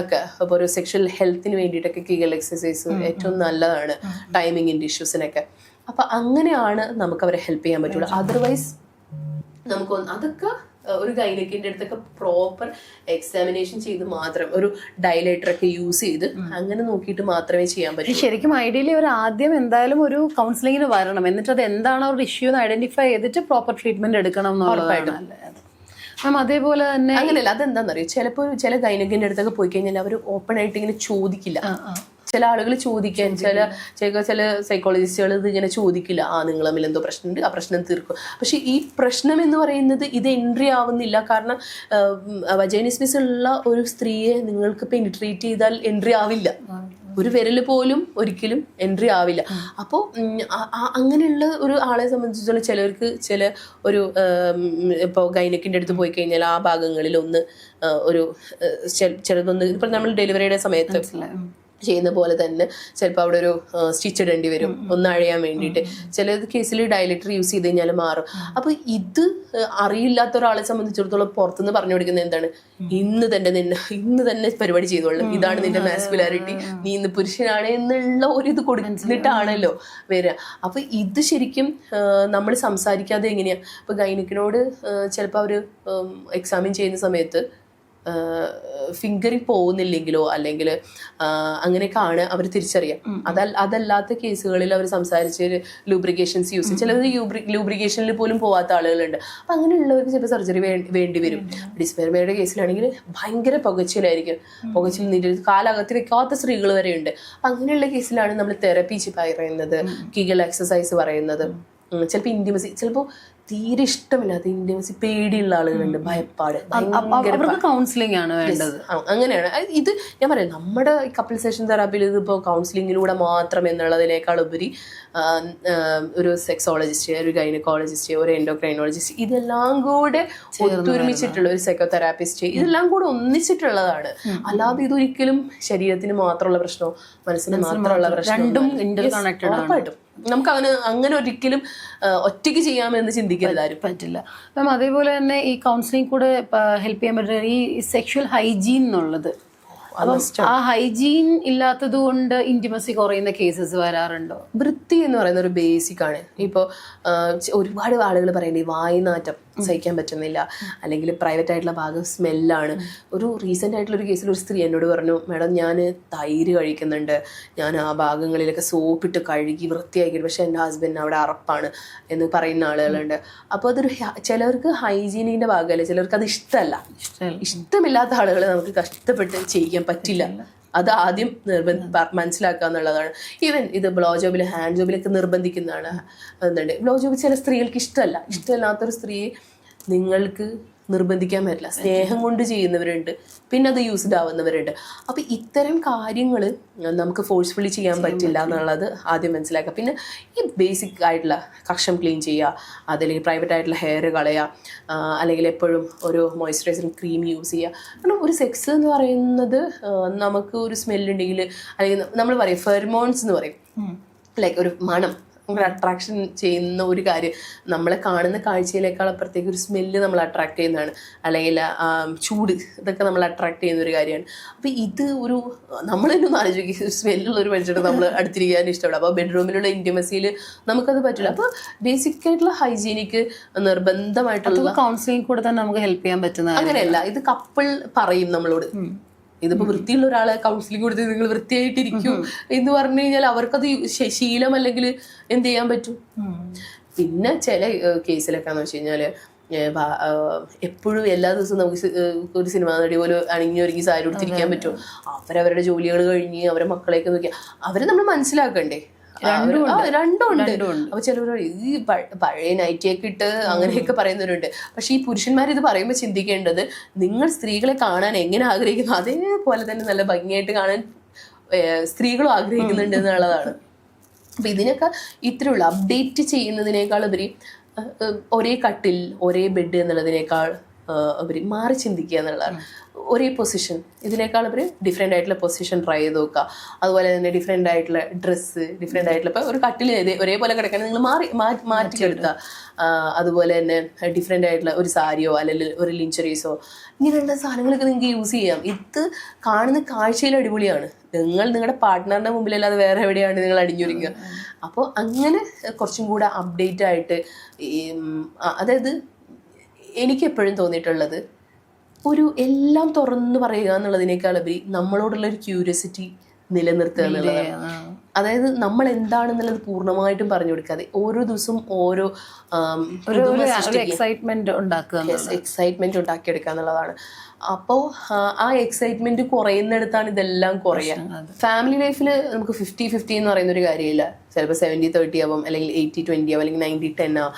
ഒക്കെ. അപ്പോൾ ഒരു സെക്ഷൽ ഹെൽത്തിന് വേണ്ടിയിട്ടൊക്കെ കീഗൽ എക്സസൈസ് ഏറ്റവും നല്ലതാണ് ടൈമിങ്ങിൻ്റെ ഇഷ്യൂസിനൊക്കെ. അപ്പൊ അങ്ങനെയാണ് നമുക്ക് അവരെ ഹെൽപ്പ് ചെയ്യാൻ പറ്റുള്ളൂ. അതർവൈസ് നമുക്ക് അതൊക്കെ ഒരു ഗൈനക്കിന്റെ അടുത്തൊക്കെ പ്രോപ്പർ എക്സാമിനേഷൻ ചെയ്ത് മാത്രം ഒരു ഡയലേറ്റർ ഒക്കെ യൂസ് ചെയ്ത് അങ്ങനെ നോക്കിയിട്ട് മാത്രമേ ചെയ്യാൻ പറ്റൂ. ശരിക്കും ഐഡിയലി അവർ ആദ്യം എന്തായാലും ഒരു കൗൺസിലിങ്ങിന് വരണം, എന്നിട്ട് അത് എന്താണ് അവരുടെ ഇഷ്യൂ എന്ന് ഐഡന്റിഫൈ ചെയ്തിട്ട് പ്രോപ്പർ ട്രീറ്റ്മെന്റ് എടുക്കണം എന്നുള്ളതാണ്. മാം അതേപോലെ തന്നെ അങ്ങനെയല്ല, അതെന്താണെന്നറിയോ, ചിലപ്പോൾ ചില ഗൈനക്കിന്റെ അടുത്തൊക്കെ പോയി കഴിഞ്ഞാൽ അവർ ഓപ്പൺ ആയിട്ട് ഇങ്ങനെ ചോദിക്കില്ല. ചില ആളുകൾ ചോദിക്കാൻ ചില സൈക്കോളജിസ്റ്റുകൾ ഇത് ഇങ്ങനെ ചോദിക്കില്ല, നിങ്ങൾ തമ്മിൽ എന്തോ പ്രശ്നമുണ്ട്, ആ പ്രശ്നം തീർക്കും. പക്ഷെ ഈ പ്രശ്നം എന്ന് പറയുന്നത് ഇത് എൻട്രി ആവുന്നില്ല. കാരണം വജൈനിസ്മസ് ഉള്ള ഒരു സ്ത്രീയെ നിങ്ങൾക്ക് പെനിട്രേറ്റ് ചെയ്താൽ എൻട്രി ആവില്ല. ഒരു വിരൽ പോലും ഒരിക്കലും എൻട്രി ആവില്ല. അപ്പോൾ അങ്ങനെയുള്ള ഒരു ആളെ സംബന്ധിച്ചിടത്തോളം ചിലർക്ക് ഒരു ഇപ്പോൾ ഗൈനക്കിൻ്റെ അടുത്ത് പോയി കഴിഞ്ഞാൽ ആ ഭാഗങ്ങളിൽ ഒന്ന് ഒരു ചിലതൊന്ന് ഇപ്പം നമ്മൾ ഡെലിവറിയുടെ സമയത്ത് ചെയ്യുന്ന പോലെ തന്നെ ചിലപ്പോൾ അവിടെ ഒരു സ്റ്റിച്ച് ഇടേണ്ടി വരും ഒന്ന് അഴയാൻ വേണ്ടിയിട്ട്. ചില കേസിൽ ഡയലറ്റർ യൂസ് ചെയ്ത് കഴിഞ്ഞാൽ മാറും. അപ്പൊ ഇത് അറിയില്ലാത്ത ഒരാളെ സംബന്ധിച്ചിടത്തോളം പുറത്തുനിന്ന് പറഞ്ഞു കൊടുക്കുന്നത് എന്താണ്, ഇന്ന് തന്നെ പരിപാടി ചെയ്തോളൂ, ഇതാണ് നിന്റെ മാസ്കുലാരിറ്റി, നീ ഇന്ന് പുരുഷനാണ് എന്നുള്ള ഒരു ഇത് കൊടുത്തിട്ടാണല്ലോ വരിക. അപ്പൊ ഇത് ശരിക്കും നമ്മൾ സംസാരിക്കാതെ എങ്ങനെയാ, ഇപ്പൊ ഗൈനക്കിനോട് ചിലപ്പോൾ അവര് എക്സാമിൻ ചെയ്യുന്ന സമയത്ത് ഫിംഗറിൽ പോകുന്നില്ലെങ്കിലോ അല്ലെങ്കിൽ അങ്ങനെയൊക്കെയാണ് അവർ തിരിച്ചറിയാം. അതല്ലാത്ത കേസുകളിൽ അവർ സംസാരിച്ച് ലൂബ്രിക്കേഷൻസ് യൂസ് ചെയ്യും. ചിലർ ലൂബ്രിക്കേഷനിൽ പോലും പോവാത്ത ആളുകളുണ്ട്. അപ്പം അങ്ങനെയുള്ളവർക്ക് ചിലപ്പോൾ സർജറി വേണ്ടി വരും. ഡിസ്പെർമയുടെ കേസിലാണെങ്കിൽ ഭയങ്കര പുകച്ചിലായിരിക്കും, പുകച്ചിൽ നീട്ടി കാലകത്ത് വെക്കാത്ത സ്ത്രീകൾ വരെയുണ്ട്. അപ്പം അങ്ങനെയുള്ള കേസിലാണ് നമ്മൾ തെറപ്പി പറയുന്നത്, കിഗൽ എക്സസൈസ് പറയുന്നത്. ചിലപ്പോൾ ഇൻറ്റിമസി, ചിലപ്പോൾ തീരെ ഇഷ്ടമില്ലാത്ത ഇൻറ്റിമസി പേടിയുള്ള ആളുകളുണ്ട്, ഭയപ്പാട്, കൗൺസിലിംഗ് ആണ് വേണ്ടത്. അങ്ങനെയാണ് ഇത്. ഞാൻ പറയാം, നമ്മുടെ കപ്പിൾ സെഷൻ തെറാപ്പിയിൽ ഇതിപ്പോൾ കൗൺസിലിങ്ങിലൂടെ മാത്രം എന്നുള്ളതിനേക്കാൾ ഉപരി ഒരു സെക്സോളജിസ്റ്റ്, ഒരു ഗൈനക്കോളജിസ്റ്റ്, ഒരു എൻഡോക്രൈനോളജിസ്റ്റ്, ഇതെല്ലാം കൂടെ ഒത്തൊരുമിച്ചിട്ടുള്ള ഒരു സൈക്കോതെറാപ്പിസ്റ്റ്, ഇതെല്ലാം കൂടെ ഒന്നിച്ചിട്ടുള്ളതാണ്. അല്ലാതെ ഇതൊരിക്കലും ശരീരത്തിന് മാത്രമുള്ള പ്രശ്നമോ മനസ്സിന് മാത്രമുള്ള പ്രശ്നം, ഉറപ്പായിട്ടും നമുക്ക് അങ്ങനെ ഒരിക്കലും ഒറ്റയ്ക്ക് ചെയ്യാമെന്ന് ചിന്തിക്കരുത് ആരും. പറ്റില്ല മാം. അതേപോലെ തന്നെ ഈ കൗൺസിലിംഗ് കൂടെ ഹെൽപ്പ് ചെയ്യാൻ പറ്റുന്ന ഈ സെക്ഷൽ ഹൈജീൻ എന്നുള്ളത്, ആ ഹൈജീൻ ഇല്ലാത്തത് കൊണ്ട് ഇന്റിമസി കുറയുന്ന കേസസ് വരാറുണ്ടോ? വൃത്തി എന്ന് പറയുന്ന ഒരു ബേസിക് ആണ്. ഇപ്പോൾ ഒരുപാട് ആളുകൾ പറയണ്ടേ വായുനാറ്റം സഹിക്കാൻ പറ്റുന്നില്ല, അല്ലെങ്കിൽ പ്രൈവറ്റ് ആയിട്ടുള്ള ഭാഗം സ്മെല്ലാണ്. ഒരു റീസെൻ്റ് ആയിട്ടുള്ള ഒരു കേസിൽ ഒരു സ്ത്രീ എന്നോട് പറഞ്ഞു, മാഡം ഞാൻ തൈര് കഴിക്കുന്നുണ്ട്, ഞാൻ ആ ഭാഗങ്ങളിലൊക്കെ സോപ്പിട്ട് കഴുകി വൃത്തിയാക്കിയിട്ട്, പക്ഷെ എൻ്റെ ഹസ്ബൻഡിന് അവിടെ അറപ്പാണ് എന്ന് പറയുന്ന ആളുകളുണ്ട്. അപ്പോൾ അതൊരു ചിലവർക്ക് ഹൈജീനിൻ്റെ ഭാഗമല്ല, ചിലർക്ക് അത് ഇഷ്ടമില്ലാത്ത ആളുകളെ നമുക്ക് കഷ്ടപ്പെട്ട് ചെയ്യിക്കാൻ പറ്റില്ല. അത് ആദ്യം മനസ്സിലാക്കുക എന്നുള്ളതാണ്. ഈവൻ ഇത് ബ്ലോ ജോബിൽ, ഹാൻഡ് ജോബിലൊക്കെ നിർബന്ധിക്കുന്നതാണ്. എന്തുണ്ട് ബ്ലോ ജോബ് ചില സ്ത്രീകൾക്ക് ഇഷ്ടമല്ലാത്തൊരു സ്ത്രീയെ നിങ്ങൾക്ക് നിർബന്ധിക്കാൻ പറ്റില്ല. സ്നേഹം കൊണ്ട് ചെയ്യുന്നവരുണ്ട്, പിന്നെ അത് യൂസ്ഡ് ആവുന്നവരുണ്ട്. അപ്പം ഇത്തരം കാര്യങ്ങൾ നമുക്ക് ഫോഴ്സ്ഫുള്ളി ചെയ്യാൻ പറ്റില്ല എന്നുള്ളത് ആദ്യം മനസ്സിലാക്കുക. പിന്നെ ഈ ബേസിക് ആയിട്ടുള്ള കക്ഷം ക്ലീൻ ചെയ്യുക, അതല്ലെങ്കിൽ പ്രൈവറ്റ് ആയിട്ടുള്ള ഹെയർ കളയുക, അല്ലെങ്കിൽ എപ്പോഴും ഒരു മോയ്സ്ചറൈസിങ് ക്രീം യൂസ് ചെയ്യുക. കാരണം ഒരു സെക്സ് എന്ന് പറയുന്നത് നമുക്ക് ഒരു സ്മെല്ലുണ്ടെങ്കിൽ, അല്ലെങ്കിൽ നമ്മൾ പറയും ഫെർമോൺസ് എന്ന് പറയും, ലൈക്ക് ഒരു മണം, നമുക്ക് അട്രാക്ഷൻ ചെയ്യുന്ന ഒരു കാര്യം. നമ്മളെ കാണുന്ന കാഴ്ചയിലേക്കാൾ അപ്പുറത്തേക്ക് ഒരു സ്മെല്ല് നമ്മൾ അട്രാക്ട് ചെയ്യുന്നതാണ്, അല്ലെങ്കിൽ ചൂട്, ഇതൊക്കെ നമ്മൾ അട്രാക്ട് ചെയ്യുന്ന ഒരു കാര്യമാണ്. അപ്പോൾ ഇത് ഒരു നമ്മൾ തന്നെ ഒന്ന് ആലോചിക്കുക, സ്മെല്ലുള്ള ഒരു മനുഷ്യനെ നമ്മൾ അടുത്തിരിക്കാൻ ഇഷ്ടപ്പെടും. അപ്പോൾ ബെഡ്റൂമിലുള്ള ഇൻറ്റിമസിയിൽ നമുക്കത് പറ്റില്ല. അപ്പോൾ ബേസിക് ആയിട്ടുള്ള ഹൈജീനിക്ക് നിർബന്ധമായിട്ടുള്ള കൗൺസിലിംഗ് കൂടെ തന്നെ നമുക്ക് ഹെൽപ്പ് ചെയ്യാൻ പറ്റുന്ന അങ്ങനെയല്ല. ഇത് കപ്പിൾ പറയും നമ്മളോട്, ഇതിപ്പോ വൃത്തിയുള്ള ഒരാളെ കൗൺസിലിംഗ് കൊടുത്ത് നിങ്ങൾ വൃത്തിയായിട്ടിരിക്കും എന്ന് പറഞ്ഞു കഴിഞ്ഞാൽ അവർക്കത് ശീലം അല്ലെങ്കിൽ എന്ത് ചെയ്യാൻ പറ്റും. പിന്നെ ചില കേസിലൊക്കെയെന്ന് വെച്ച് കഴിഞ്ഞാല് എപ്പോഴും എല്ലാ ദിവസവും നമുക്ക് ഒരു സിനിമ നടി പോലെ അണിഞ്ഞൊരുങ്ങി സാരി കൊടുത്തിരിക്കാൻ പറ്റും. അവരവരുടെ ജോലികൾ കഴിഞ്ഞ് അവരെ മക്കളെയൊക്കെ നോക്കിയാൽ അവരെ നമ്മൾ മനസ്സിലാക്കണ്ടേ? രണ്ടുമുണ്ട്. അപ്പൊ ചിലവർ ഈ പഴയ നൈറ്റിയൊക്കെ ഇട്ട് അങ്ങനെയൊക്കെ പറയുന്നവരുണ്ട്. പക്ഷെ ഈ പുരുഷന്മാർ ഇത് പറയുമ്പോൾ ചിന്തിക്കേണ്ടത്, നിങ്ങൾ സ്ത്രീകളെ കാണാൻ എങ്ങനെ ആഗ്രഹിക്കുന്നു അതേപോലെ തന്നെ നല്ല ഭംഗിയായിട്ട് കാണാൻ സ്ത്രീകളും ആഗ്രഹിക്കുന്നുണ്ട് എന്നുള്ളതാണ്. അപ്പൊ ഇതിനൊക്കെ ഇത്രയുള്ള അപ്ഡേറ്റ് ചെയ്യുന്നതിനേക്കാൾ ഉപരി ഒരേ കട്ടിൽ ഒരേ ബെഡ് എന്നുള്ളതിനേക്കാൾ ഉപരി മാറി ചിന്തിക്കുക എന്നുള്ളതാണ്. ഒരേ പൊസിഷൻ, ഇതിനേക്കാൾ ഉപരി ഡിഫറെൻ്റ് ആയിട്ടുള്ള പൊസിഷൻ ട്രൈ ചെയ്ത് നോക്കുക. അതുപോലെ തന്നെ ഡിഫറെൻ്റ് ആയിട്ടുള്ള ഡ്രസ്സ്, ഡിഫറെൻ്റ് ആയിട്ടുള്ള ഇപ്പോൾ ഒരു കട്ടിൽ ഒരേപോലെ കിടക്കുകയാണെങ്കിൽ നിങ്ങൾ മാറ്റിക്കെടുക്കുക. അതുപോലെ തന്നെ ഡിഫറെൻ്റ് ആയിട്ടുള്ള ഒരു സാരിയോ അല്ലെങ്കിൽ ഒരു ലിഞ്ചറീസോ, ഇങ്ങനെയുള്ള സാധനങ്ങളൊക്കെ നിങ്ങൾക്ക് യൂസ് ചെയ്യാം. ഇത് കാണുന്ന കാഴ്ചയിൽ അടിപൊളിയാണ്. നിങ്ങളുടെ പാർട്ട്ണറിൻ്റെ മുമ്പിലല്ലാതെ വേറെ എവിടെയാണ് നിങ്ങൾ അടിഞ്ഞൊരുങ്ങുക. അപ്പോൾ അങ്ങനെ കുറച്ചും കൂടെ അപ്ഡേറ്റ് ആയിട്ട്, അതായത് എനിക്ക് എപ്പോഴും തോന്നിയിട്ടുള്ളത് ഒരു എല്ലാം തുറന്നു പറയുക എന്നുള്ളതിനേക്കാൾ ഉപരി നമ്മളോടുള്ള ഒരു ക്യൂരിയോസിറ്റി നിലനിർത്തുക എന്നുള്ളതാണ്. അതായത് നമ്മൾ എന്താണെന്നുള്ളത് പൂർണ്ണമായിട്ടും പറഞ്ഞു കൊടുക്കാതെ ഓരോ ദിവസവും ഓരോ എക്സൈറ്റ്മെന്റ് ഉണ്ടാക്കിയെടുക്കുക എന്നുള്ളതാണ്. അപ്പോൾ ആ എക്സൈറ്റ്മെന്റ് കുറയുന്നിടത്താണ് ഇതെല്ലാം കുറയുക. ഫാമിലി ലൈഫിൽ നമുക്ക് 50-50 എന്ന് പറയുന്ന ഒരു കാര്യമില്ല. ചിലപ്പോൾ 70-30 ആവും, അല്ലെങ്കിൽ 80-20 ആവും, അല്ലെങ്കിൽ 90-10 ആവും,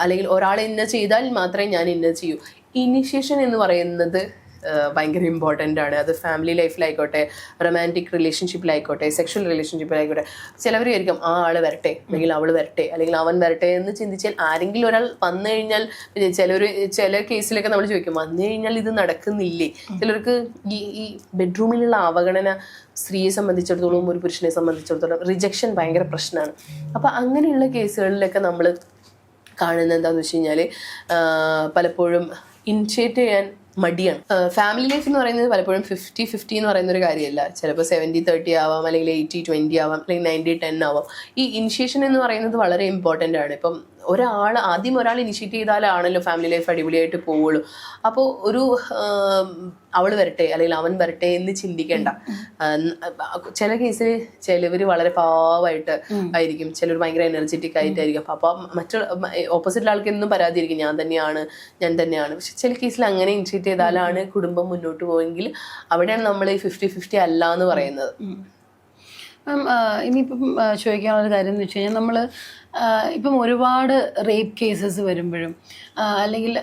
അല്ലെങ്കിൽ ഒരാൾ ഇന്ന ചെയ്താൽ മാത്രമേ ഞാൻ ഇന്ന ചെയ്യൂ. ഇനിഷ്യേഷൻ എന്ന് പറയുന്നത് ഭയങ്കര ഇമ്പോർട്ടൻ്റ് ആണ്. അത് ഫാമിലി ലൈഫിലായിക്കോട്ടെ, റൊമാൻറ്റിക് റിലേഷൻഷിപ്പിലായിക്കോട്ടെ, സെക്ഷൽ റിലേഷൻഷിപ്പിലായിക്കോട്ടെ. ചിലവർ വിചാരിക്കും ആ ആള് വരട്ടെ, അല്ലെങ്കിൽ അവൾ വരട്ടെ, അല്ലെങ്കിൽ അവൻ വരട്ടെ എന്ന് ചിന്തിച്ചാൽ ആരെങ്കിലും ഒരാൾ വന്നു കഴിഞ്ഞാൽ, ചില കേസിലൊക്കെ നമ്മൾ ചോദിക്കും വന്നു കഴിഞ്ഞാൽ ഇത് നടക്കുന്നില്ലേ. ചിലർക്ക് ഈ ബെഡ്റൂമിലുള്ള അവഗണന സ്ത്രീയെ സംബന്ധിച്ചിടത്തോളം ഒരു പുരുഷനെ സംബന്ധിച്ചിടത്തോളം റിജക്ഷൻ ഭയങ്കര പ്രശ്നമാണ്. അപ്പം അങ്ങനെയുള്ള കേസുകളിലൊക്കെ നമ്മൾ കാണുന്നത് എന്താണെന്ന് വെച്ച് കഴിഞ്ഞാൽ പലപ്പോഴും ഇനിഷ്യേറ്റ് ചെയ്യാൻ മടിയാണ്. ഫാമിലി ലൈഫ് എന്ന് പറയുന്നത് പലപ്പോഴും 50-50 എന്ന് പറയുന്ന ഒരു കാര്യമല്ല. ചിലപ്പോൾ 70-30 ആവാം, അല്ലെങ്കിൽ 80-20 ആവാം, അല്ലെങ്കിൽ 90-10 ആവാം. ഈ ഇനിഷ്യേഷൻ എന്ന് പറയുന്നത് വളരെ ഇമ്പോർട്ടൻ്റ് ആണ്. ഇപ്പം ആദ്യം ഒരാൾ ഇനിഷ്യേറ്റ് ചെയ്താലാണല്ലോ ഫാമിലി ലൈഫ് അടിപൊളിയായിട്ട് പോവുള്ളൂ. അപ്പോൾ അവൾ വരട്ടെ അല്ലെങ്കിൽ അവൻ വരട്ടെ എന്ന് ചിന്തിക്കേണ്ട. ചില കേസിൽ ചിലവർ വളരെ പാവമായിട്ട് ആയിരിക്കും, ചിലർ ഭയങ്കര എനർജറ്റിക് ആയിട്ടായിരിക്കും. അപ്പോൾ ഓപ്പോസിറ്റ് ആൾക്ക് എന്നും പരാതിയായിരിക്കും ഞാൻ തന്നെയാണ്. പക്ഷെ ചില കേസിൽ അങ്ങനെ ഇനിഷ്യേറ്റ് ചെയ്താലാണ് കുടുംബം മുന്നോട്ട് പോയെങ്കിൽ അവിടെയാണ് നമ്മൾ ഈ 50-50 അല്ല എന്ന് പറയുന്നത്. ഇനിയിപ്പം ചോദിക്കാനുള്ളൊരു കാര്യം എന്ന് വെച്ച് കഴിഞ്ഞാൽ നമ്മൾ ഇപ്പം ഒരുപാട് റേപ്പ് കേസസ് വരുമ്പോഴും അല്ലെങ്കിൽ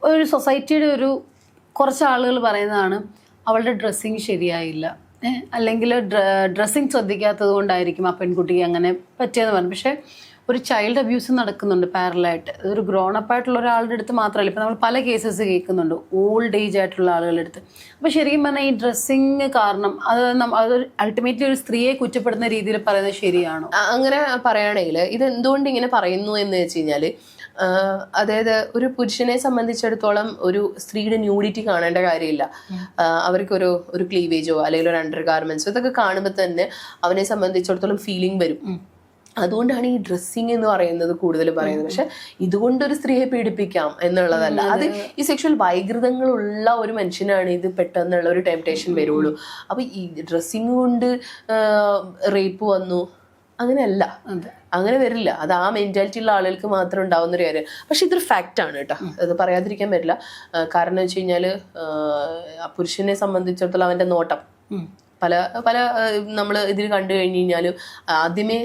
ഒരു സൊസൈറ്റിയുടെ കുറച്ച് ആളുകൾ പറയുന്നതാണ് അവളുടെ ഡ്രസ്സിങ് ശരിയായില്ല, അല്ലെങ്കിൽ ഡ്രസ്സിങ് ശ്രദ്ധിക്കാത്തത് കൊണ്ടായിരിക്കും ആ പെൺകുട്ടിക്ക് അങ്ങനെ പറ്റിയെന്ന് പറഞ്ഞു. പക്ഷേ ഒരു ചൈൽഡ് അബ്യൂസ് നടക്കുന്നുണ്ട് പാരലായിട്ട്. അതൊരു ഗ്രോൺ അപ്പ് ആയിട്ടുള്ള ഒരാളുടെ അടുത്ത് മാത്രമല്ല, ഇപ്പം നമ്മൾ പല കേസസ് കേൾക്കുന്നുണ്ട് ഓൾഡ് ഏജ് ആയിട്ടുള്ള ആളുകളുടെ അടുത്ത്. അപ്പോൾ ശരിക്കും പറഞ്ഞാൽ ഈ ഡ്രസ്സിങ് കാരണം അത് അൾട്ടിമേറ്റ്ലി ഒരു സ്ത്രീയെ കുറ്റപ്പെടുന്ന രീതിയിൽ പറയുന്നത് ശരിയാണോ? അങ്ങനെ പറയുകയാണെങ്കിൽ ഇത് എന്തുകൊണ്ട് ഇങ്ങനെ പറയുന്നു എന്ന് വെച്ച് കഴിഞ്ഞാൽ, അതായത് ഒരു പുരുഷനെ സംബന്ധിച്ചിടത്തോളം ഒരു സ്ത്രീയുടെ ന്യൂഡിറ്റി കാണേണ്ട കാര്യമില്ല. അവർക്കൊരു ക്ലീവേജോ അല്ലെങ്കിൽ ഒരു അണ്ടർ ഗാർമെന്റ്സോ ഇതൊക്കെ കാണുമ്പോൾ തന്നെ അവനെ സംബന്ധിച്ചിടത്തോളം ഫീലിംഗ് വരും. അതുകൊണ്ടാണ് ഈ ഡ്രസ്സിങ് എന്ന് പറയുന്നത് കൂടുതൽ പറയുന്നത്. പക്ഷെ ഇതുകൊണ്ടൊരു സ്ത്രീയെ പീഡിപ്പിക്കാം എന്നുള്ളതല്ല. അത് ഈ സെക്ഷൽ വൈകൃതങ്ങളുള്ള ഒരു മനുഷ്യനാണ് ഇത് പെട്ടെന്നുള്ള ഒരു ടെംപ്ടേഷൻ വരുള്ളൂ. അപ്പൊ ഈ ഡ്രസ്സിങ് കൊണ്ട് റേപ്പ് വന്നു അങ്ങനെയല്ല, അങ്ങനെ വരില്ല. അത് ആ മെന്റാലിറ്റി ഉള്ള ആളുകൾക്ക് മാത്രം ഉണ്ടാവുന്ന ഒരു കാര്യം. പക്ഷെ ഇതൊരു ഫാക്റ്റാണ് കേട്ടോ, അത് പറയാതിരിക്കാൻ പറ്റില്ല. കാരണം എന്ന് വെച്ച് കഴിഞ്ഞാൽ പുരുഷനെ സംബന്ധിച്ചിടത്തോളം അവന്റെ നോട്ടം പല നമ്മൾ ഇതിൽ കണ്ടു കഴിഞ്ഞ് കഴിഞ്ഞാലും ആദ്യമേ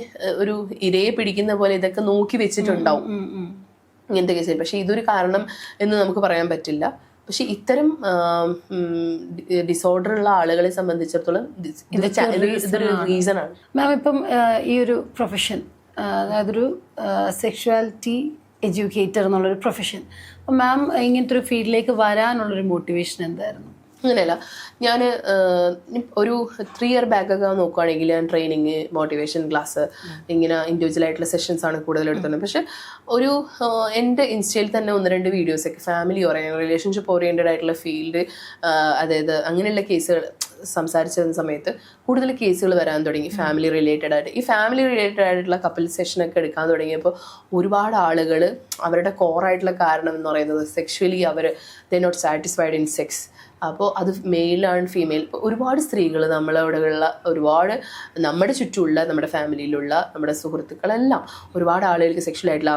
ഒരു ഇരയെ പിടിക്കുന്ന പോലെ ഇതൊക്കെ നോക്കി വെച്ചിട്ടുണ്ടാവും ഇങ്ങനത്തെ കേസിൽ. പക്ഷെ ഇതൊരു കാരണം എന്ന് നമുക്ക് പറയാൻ പറ്റില്ല. പക്ഷെ ഇത്തരം ഡിസോർഡർ ഉള്ള ആളുകളെ സംബന്ധിച്ചിടത്തോളം ഇതൊരു റീസൺ ആണ്. മാം ഇപ്പം ഈ ഒരു പ്രൊഫഷൻ, അതായത് ഒരു സെക്ഷുവാലിറ്റി എഡ്യൂക്കേറ്റർ എന്നുള്ളൊരു പ്രൊഫഷൻ, അപ്പം മാം ഇങ്ങനത്തെ ഒരു ഫീൽഡിലേക്ക് വരാനുള്ളൊരു മോട്ടിവേഷൻ എന്തായിരുന്നു? അങ്ങനെയല്ല, ഞാൻ ഒരു 3 year ബാക്കൊക്കെ നോക്കുകയാണെങ്കിൽ ഞാൻ ട്രെയിനിങ്, മോട്ടിവേഷൻ ക്ലാസ്, ഇങ്ങനെ ഇൻഡിവിജ്വൽ ആയിട്ടുള്ള സെഷൻസ് ആണ് കൂടുതൽ എടുത്തുള്ളത്. പക്ഷെ എൻ്റെ ഇൻസ്റ്റയിൽ തന്നെ 1-2 വീഡിയോസൊക്കെ ഫാമിലി ഓറിയൻറ്റഡ്, റിലേഷൻഷിപ്പ് ഓറിയൻറ്റഡ് ആയിട്ടുള്ള ഫീൽഡ്, അതായത് അങ്ങനെയുള്ള കേസുകൾ സംസാരിച്ചിരുന്ന സമയത്ത് കൂടുതൽ കേസുകൾ വരാൻ തുടങ്ങി ഫാമിലി റിലേറ്റഡ് ആയിട്ട്. ഈ ഫാമിലി റിലേറ്റഡ് ആയിട്ടുള്ള കപ്പിൾ സെഷനൊക്കെ എടുക്കാൻ തുടങ്ങിയപ്പോൾ ഒരുപാട് ആളുകൾ അവരുടെ കോറായിട്ടുള്ള കാരണം എന്ന് പറയുന്നത് sexually they not satisfied in sex. അപ്പോൾ അത് മെയിലാണ് ഫീമെയിൽ. ഇപ്പോൾ ഒരുപാട് സ്ത്രീകൾ നമ്മളവിടെയുള്ള ഒരുപാട് നമ്മുടെ ചുറ്റുമുള്ള നമ്മുടെ ഫാമിലിയിലുള്ള നമ്മുടെ സുഹൃത്തുക്കളെല്ലാം ഒരുപാട് ആളുകൾക്ക് സെക്ഷൽ ആയിട്ടുള്ള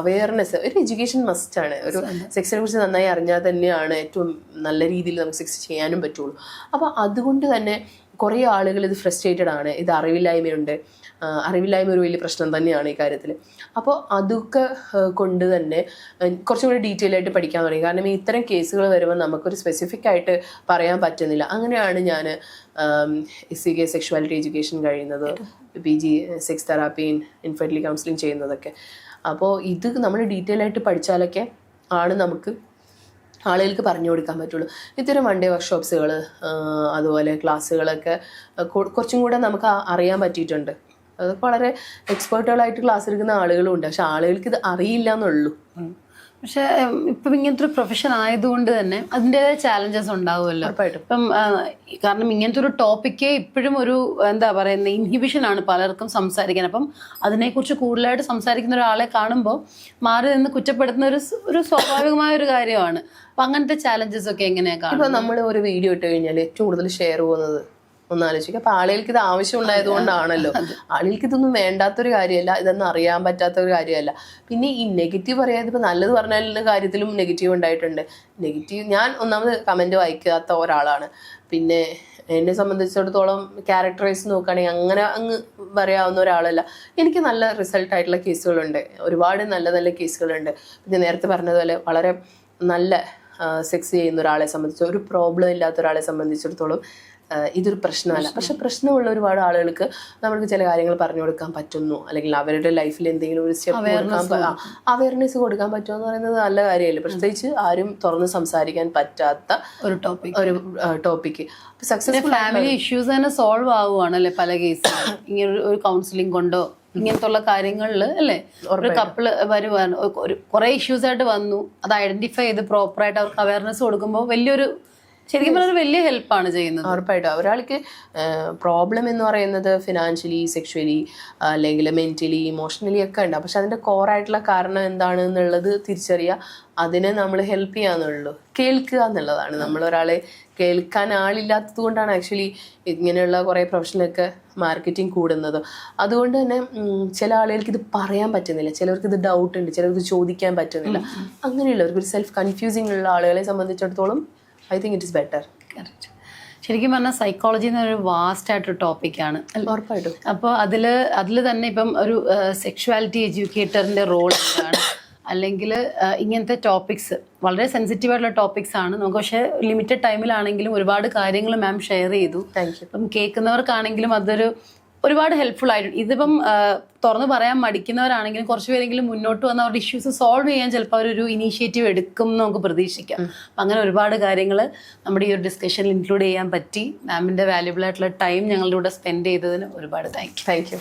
അവയർനെസ്, ഒരു എഡ്യൂക്കേഷൻ മസ്റ്റാണ്. ഒരു സെക്സിനെ കുറിച്ച് നന്നായി അറിഞ്ഞാൽ തന്നെയാണ് ഏറ്റവും നല്ല രീതിയിൽ നമുക്ക് സെക്സ് ചെയ്യാനും പറ്റുള്ളൂ. അപ്പോൾ അതുകൊണ്ട് തന്നെ കുറേ ആളുകൾ ഇത് ഫ്രസ്ട്രേറ്റഡ് ആണ്. ഇത് അറിവില്ലായ്മ ഒരു വലിയ പ്രശ്നം തന്നെയാണ് ഈ കാര്യത്തിൽ. അപ്പോൾ അതൊക്കെ കൊണ്ട് തന്നെ കുറച്ചും കൂടി ഡീറ്റെയിൽ ആയിട്ട് പഠിക്കാൻ തുടങ്ങി. കാരണം ഇത്തരം കേസുകൾ വരുമ്പോൾ നമുക്കൊരു സ്പെസിഫിക് ആയിട്ട് പറയാൻ പറ്റുന്നില്ല. അങ്ങനെയാണ് ഞാൻ SCK സെക്ഷുവാലിറ്റി എഡ്യൂക്കേഷൻ കഴിയുന്നത്, PG sex therapy, infertility counselling ചെയ്യുന്നതൊക്കെ. അപ്പോൾ ഇത് നമ്മൾ ഡീറ്റെയിൽ ആയിട്ട് പഠിച്ചാലൊക്കെ ആണ് നമുക്ക് ആളുകൾക്ക് പറഞ്ഞു കൊടുക്കാൻ പറ്റുള്ളൂ. ഇത്തരം 1 day വർക്ക്ഷോപ്സുകൾ അതുപോലെ ക്ലാസ്സുകളൊക്കെ കുറച്ചും കൂടെ നമുക്ക് അറിയാൻ പറ്റിയിട്ടുണ്ട്. അതൊക്കെ വളരെ എക്സ്പേർട്ടുകളായിട്ട് ക്ലാസ് എടുക്കുന്ന ആളുകളും ഉണ്ട്. പക്ഷെ ആളുകൾക്ക് ഇത് അറിയില്ല എന്നുള്ളൂ. പക്ഷെ ഇപ്പം ഇങ്ങനത്തെ ഒരു പ്രൊഫഷൻ ആയതുകൊണ്ട് തന്നെ അതിൻ്റെതായ ചാലഞ്ചസ് ഉണ്ടാവുമല്ലോ. ഇപ്പം കാരണം ഇങ്ങനത്തെ ഒരു ടോപ്പിക്ക് ഇപ്പോഴും ഒരു എന്താ പറയുന്നത് ഇൻഹിബിഷനാണ് പലർക്കും സംസാരിക്കാൻ. അപ്പം അതിനെക്കുറിച്ച് കൂടുതലായിട്ട് സംസാരിക്കുന്ന ഒരാളെ കാണുമ്പോൾ മാറി നിന്ന് കുറ്റപ്പെടുത്തുന്ന ഒരു സ്വാഭാവികമായ ഒരു കാര്യമാണ്. അപ്പം അങ്ങനത്തെ ചാലഞ്ചസ് ഒക്കെ എങ്ങനെയാണ് കാണുന്നത്? ഇപ്പം നമ്മൾ ഒരു വീഡിയോ ഇട്ട് കഴിഞ്ഞാൽ ഏറ്റവും കൂടുതൽ ഷെയർ പോകുന്നത് ഒന്നാലോചിക്കുക. അപ്പൊ ആളുകൾക്ക് ഇത് ആവശ്യം ഉണ്ടായത് കൊണ്ടാണല്ലോ. ആളുകൾക്ക് ഇതൊന്നും വേണ്ടാത്തൊരു കാര്യമല്ല, ഇതൊന്നും അറിയാൻ പറ്റാത്ത ഒരു കാര്യമല്ല. പിന്നെ ഈ നെഗറ്റീവ് പറയാതെ ഇപ്പൊ നല്ലത് പറഞ്ഞാലുള്ള കാര്യത്തിലും നെഗറ്റീവ് ഉണ്ടായിട്ടുണ്ട്. ഞാൻ ഒന്നാമത് കമന്റ് വായിക്കാത്ത ഒരാളാണ്. പിന്നെ എന്നെ സംബന്ധിച്ചിടത്തോളം ക്യാരക്ടറൈസ് നോക്കുകയാണെങ്കിൽ അങ്ങനെ അങ്ങ് പറയാവുന്ന ഒരാളല്ല. എനിക്ക് നല്ല റിസൾട്ടായിട്ടുള്ള കേസുകളുണ്ട്, ഒരുപാട് നല്ല നല്ല കേസുകളുണ്ട്. പിന്നെ നേരത്തെ പറഞ്ഞതുപോലെ വളരെ നല്ല സെക്സ് ചെയ്യുന്ന ഒരാളെ സംബന്ധിച്ച്, ഒരു പ്രോബ്ലം ഇല്ലാത്ത ഒരാളെ സംബന്ധിച്ചിടത്തോളം ഇതൊരു പ്രശ്നമല്ല. പക്ഷെ പ്രശ്നമുള്ള ഒരുപാട് ആളുകൾക്ക് നമ്മൾക്ക് ചില കാര്യങ്ങൾ പറഞ്ഞു കൊടുക്കാൻ പറ്റുന്നു, അല്ലെങ്കിൽ അവരുടെ ലൈഫിൽ എന്തെങ്കിലും ഒരു സ്റ്റെപ്പ് അവയർനെസ് കൊടുക്കാൻ പറ്റുമോ എന്ന് പറയുന്നത് നല്ല കാര്യമല്ലേ. പ്രത്യേകിച്ച് ആരും തുറന്ന് സംസാരിക്കാൻ പറ്റാത്ത ഒരു ടോപ്പിക്ക് സക്സസ്ഫുൾ ഫാമിലി ഇഷ്യൂസ് തന്നെ സോൾവ് ആവുകയാണ് അല്ലെ പല കേസിലും. ഇങ്ങനെ ഒരു കൗൺസിലിംഗ് കൊണ്ടോ ഇങ്ങനത്തുള്ള കാര്യങ്ങളിൽ അല്ലേ ഒരു കപ്പിള് വരുവാണ്, കുറെ ഇഷ്യൂസ് ആയിട്ട് വന്നു, അത് ഐഡന്റിഫൈ ചെയ്ത് പ്രോപ്പറായിട്ട് അവർക്ക് അവയർനെസ് കൊടുക്കുമ്പോൾ വലിയൊരു ശരിക്കും പറഞ്ഞാൽ വലിയ ഹെൽപ്പാണ് ചെയ്യുന്നത്. ഉറപ്പായിട്ടും ഒരാൾക്ക് പ്രോബ്ലം എന്ന് പറയുന്നത് ഫിനാൻഷ്യലി, സെക്ഷുവലി, അല്ലെങ്കിൽ മെന്റലി, ഇമോഷണലി ഒക്കെ ഉണ്ടാവും. പക്ഷെ അതിൻ്റെ കോറായിട്ടുള്ള കാരണം എന്താണ് എന്നുള്ളത് തിരിച്ചറിയുക, അതിനെ നമ്മൾ ഹെൽപ്പ് ചെയ്യാന്നുള്ളൂ. കേൾക്കുക എന്നുള്ളതാണ്. നമ്മൾ ഒരാളെ കേൾക്കാൻ ആളില്ലാത്തത് കൊണ്ടാണ് ആക്ച്വലി ഇങ്ങനെയുള്ള കുറേ പ്രൊഫഷനൊക്കെ മാർക്കറ്റിംഗ് കൂടുന്നത്. അതുകൊണ്ട് തന്നെ ചില ആളുകൾക്ക് ഇത് പറയാൻ പറ്റുന്നില്ല, ചിലർക്ക് ഇത് ഡൗട്ട് ഉണ്ട്, ചിലർക്ക് ചോദിക്കാൻ പറ്റുന്നില്ല. അങ്ങനെയുള്ളവർക്ക് ഒരു സെൽഫ് കൺഫ്യൂസിങ് ഉള്ള ആളുകളെ സംബന്ധിച്ചിടത്തോളം I think it is better. ശരിക്കും പറഞ്ഞാൽ സൈക്കോളജി എന്നൊരു വാസ്റ്റ് ആയിട്ടൊരു ടോപ്പിക്കാണ്. ഉറപ്പായിട്ടും. അപ്പോൾ അതിൽ തന്നെ ഇപ്പം ഒരു സെക്ഷുവാലിറ്റി എഡ്യൂക്കേറ്ററിൻ്റെ റോൾ എന്താണ്, അല്ലെങ്കിൽ ഇങ്ങനത്തെ ടോപ്പിക്സ് വളരെ സെൻസിറ്റീവ് ആയിട്ടുള്ള ടോപ്പിക്സ് ആണ് നമുക്ക്. പക്ഷേ ലിമിറ്റഡ് ടൈമിലാണെങ്കിലും ഒരുപാട് കാര്യങ്ങൾ മാം ഷെയർ ചെയ്തു. ഇപ്പം കേൾക്കുന്നവർക്കാണെങ്കിലും അതൊരു ഒരുപാട് ഹെൽപ്ഫുൾ ആയിട്ടുണ്ട്. ഇതിപ്പം തുറന്ന് പറയാൻ മടിക്കുന്നവരാണെങ്കിലും കുറച്ച് പേരെങ്കിലും മുന്നോട്ട് വന്ന് അവരുടെ ഇഷ്യൂസ് സോൾവ് ചെയ്യാൻ ചിലപ്പോൾ അവരൊരു ഇനീഷ്യേറ്റീവ് എടുക്കും എന്ന് നമുക്ക് പ്രതീക്ഷിക്കാം. അപ്പം അങ്ങനെ ഒരുപാട് കാര്യങ്ങൾ നമ്മുടെ ഈ ഒരു ഡിസ്കഷനിൽ ഇൻക്ലൂഡ് ചെയ്യാൻ പറ്റി. മാമിൻ്റെ വാല്യുബിൾ ആയിട്ടുള്ള ടൈം ഞങ്ങളുടെ കൂടെ സ്പെൻഡ് ചെയ്തതിന് ഒരുപാട് താങ്ക് യു.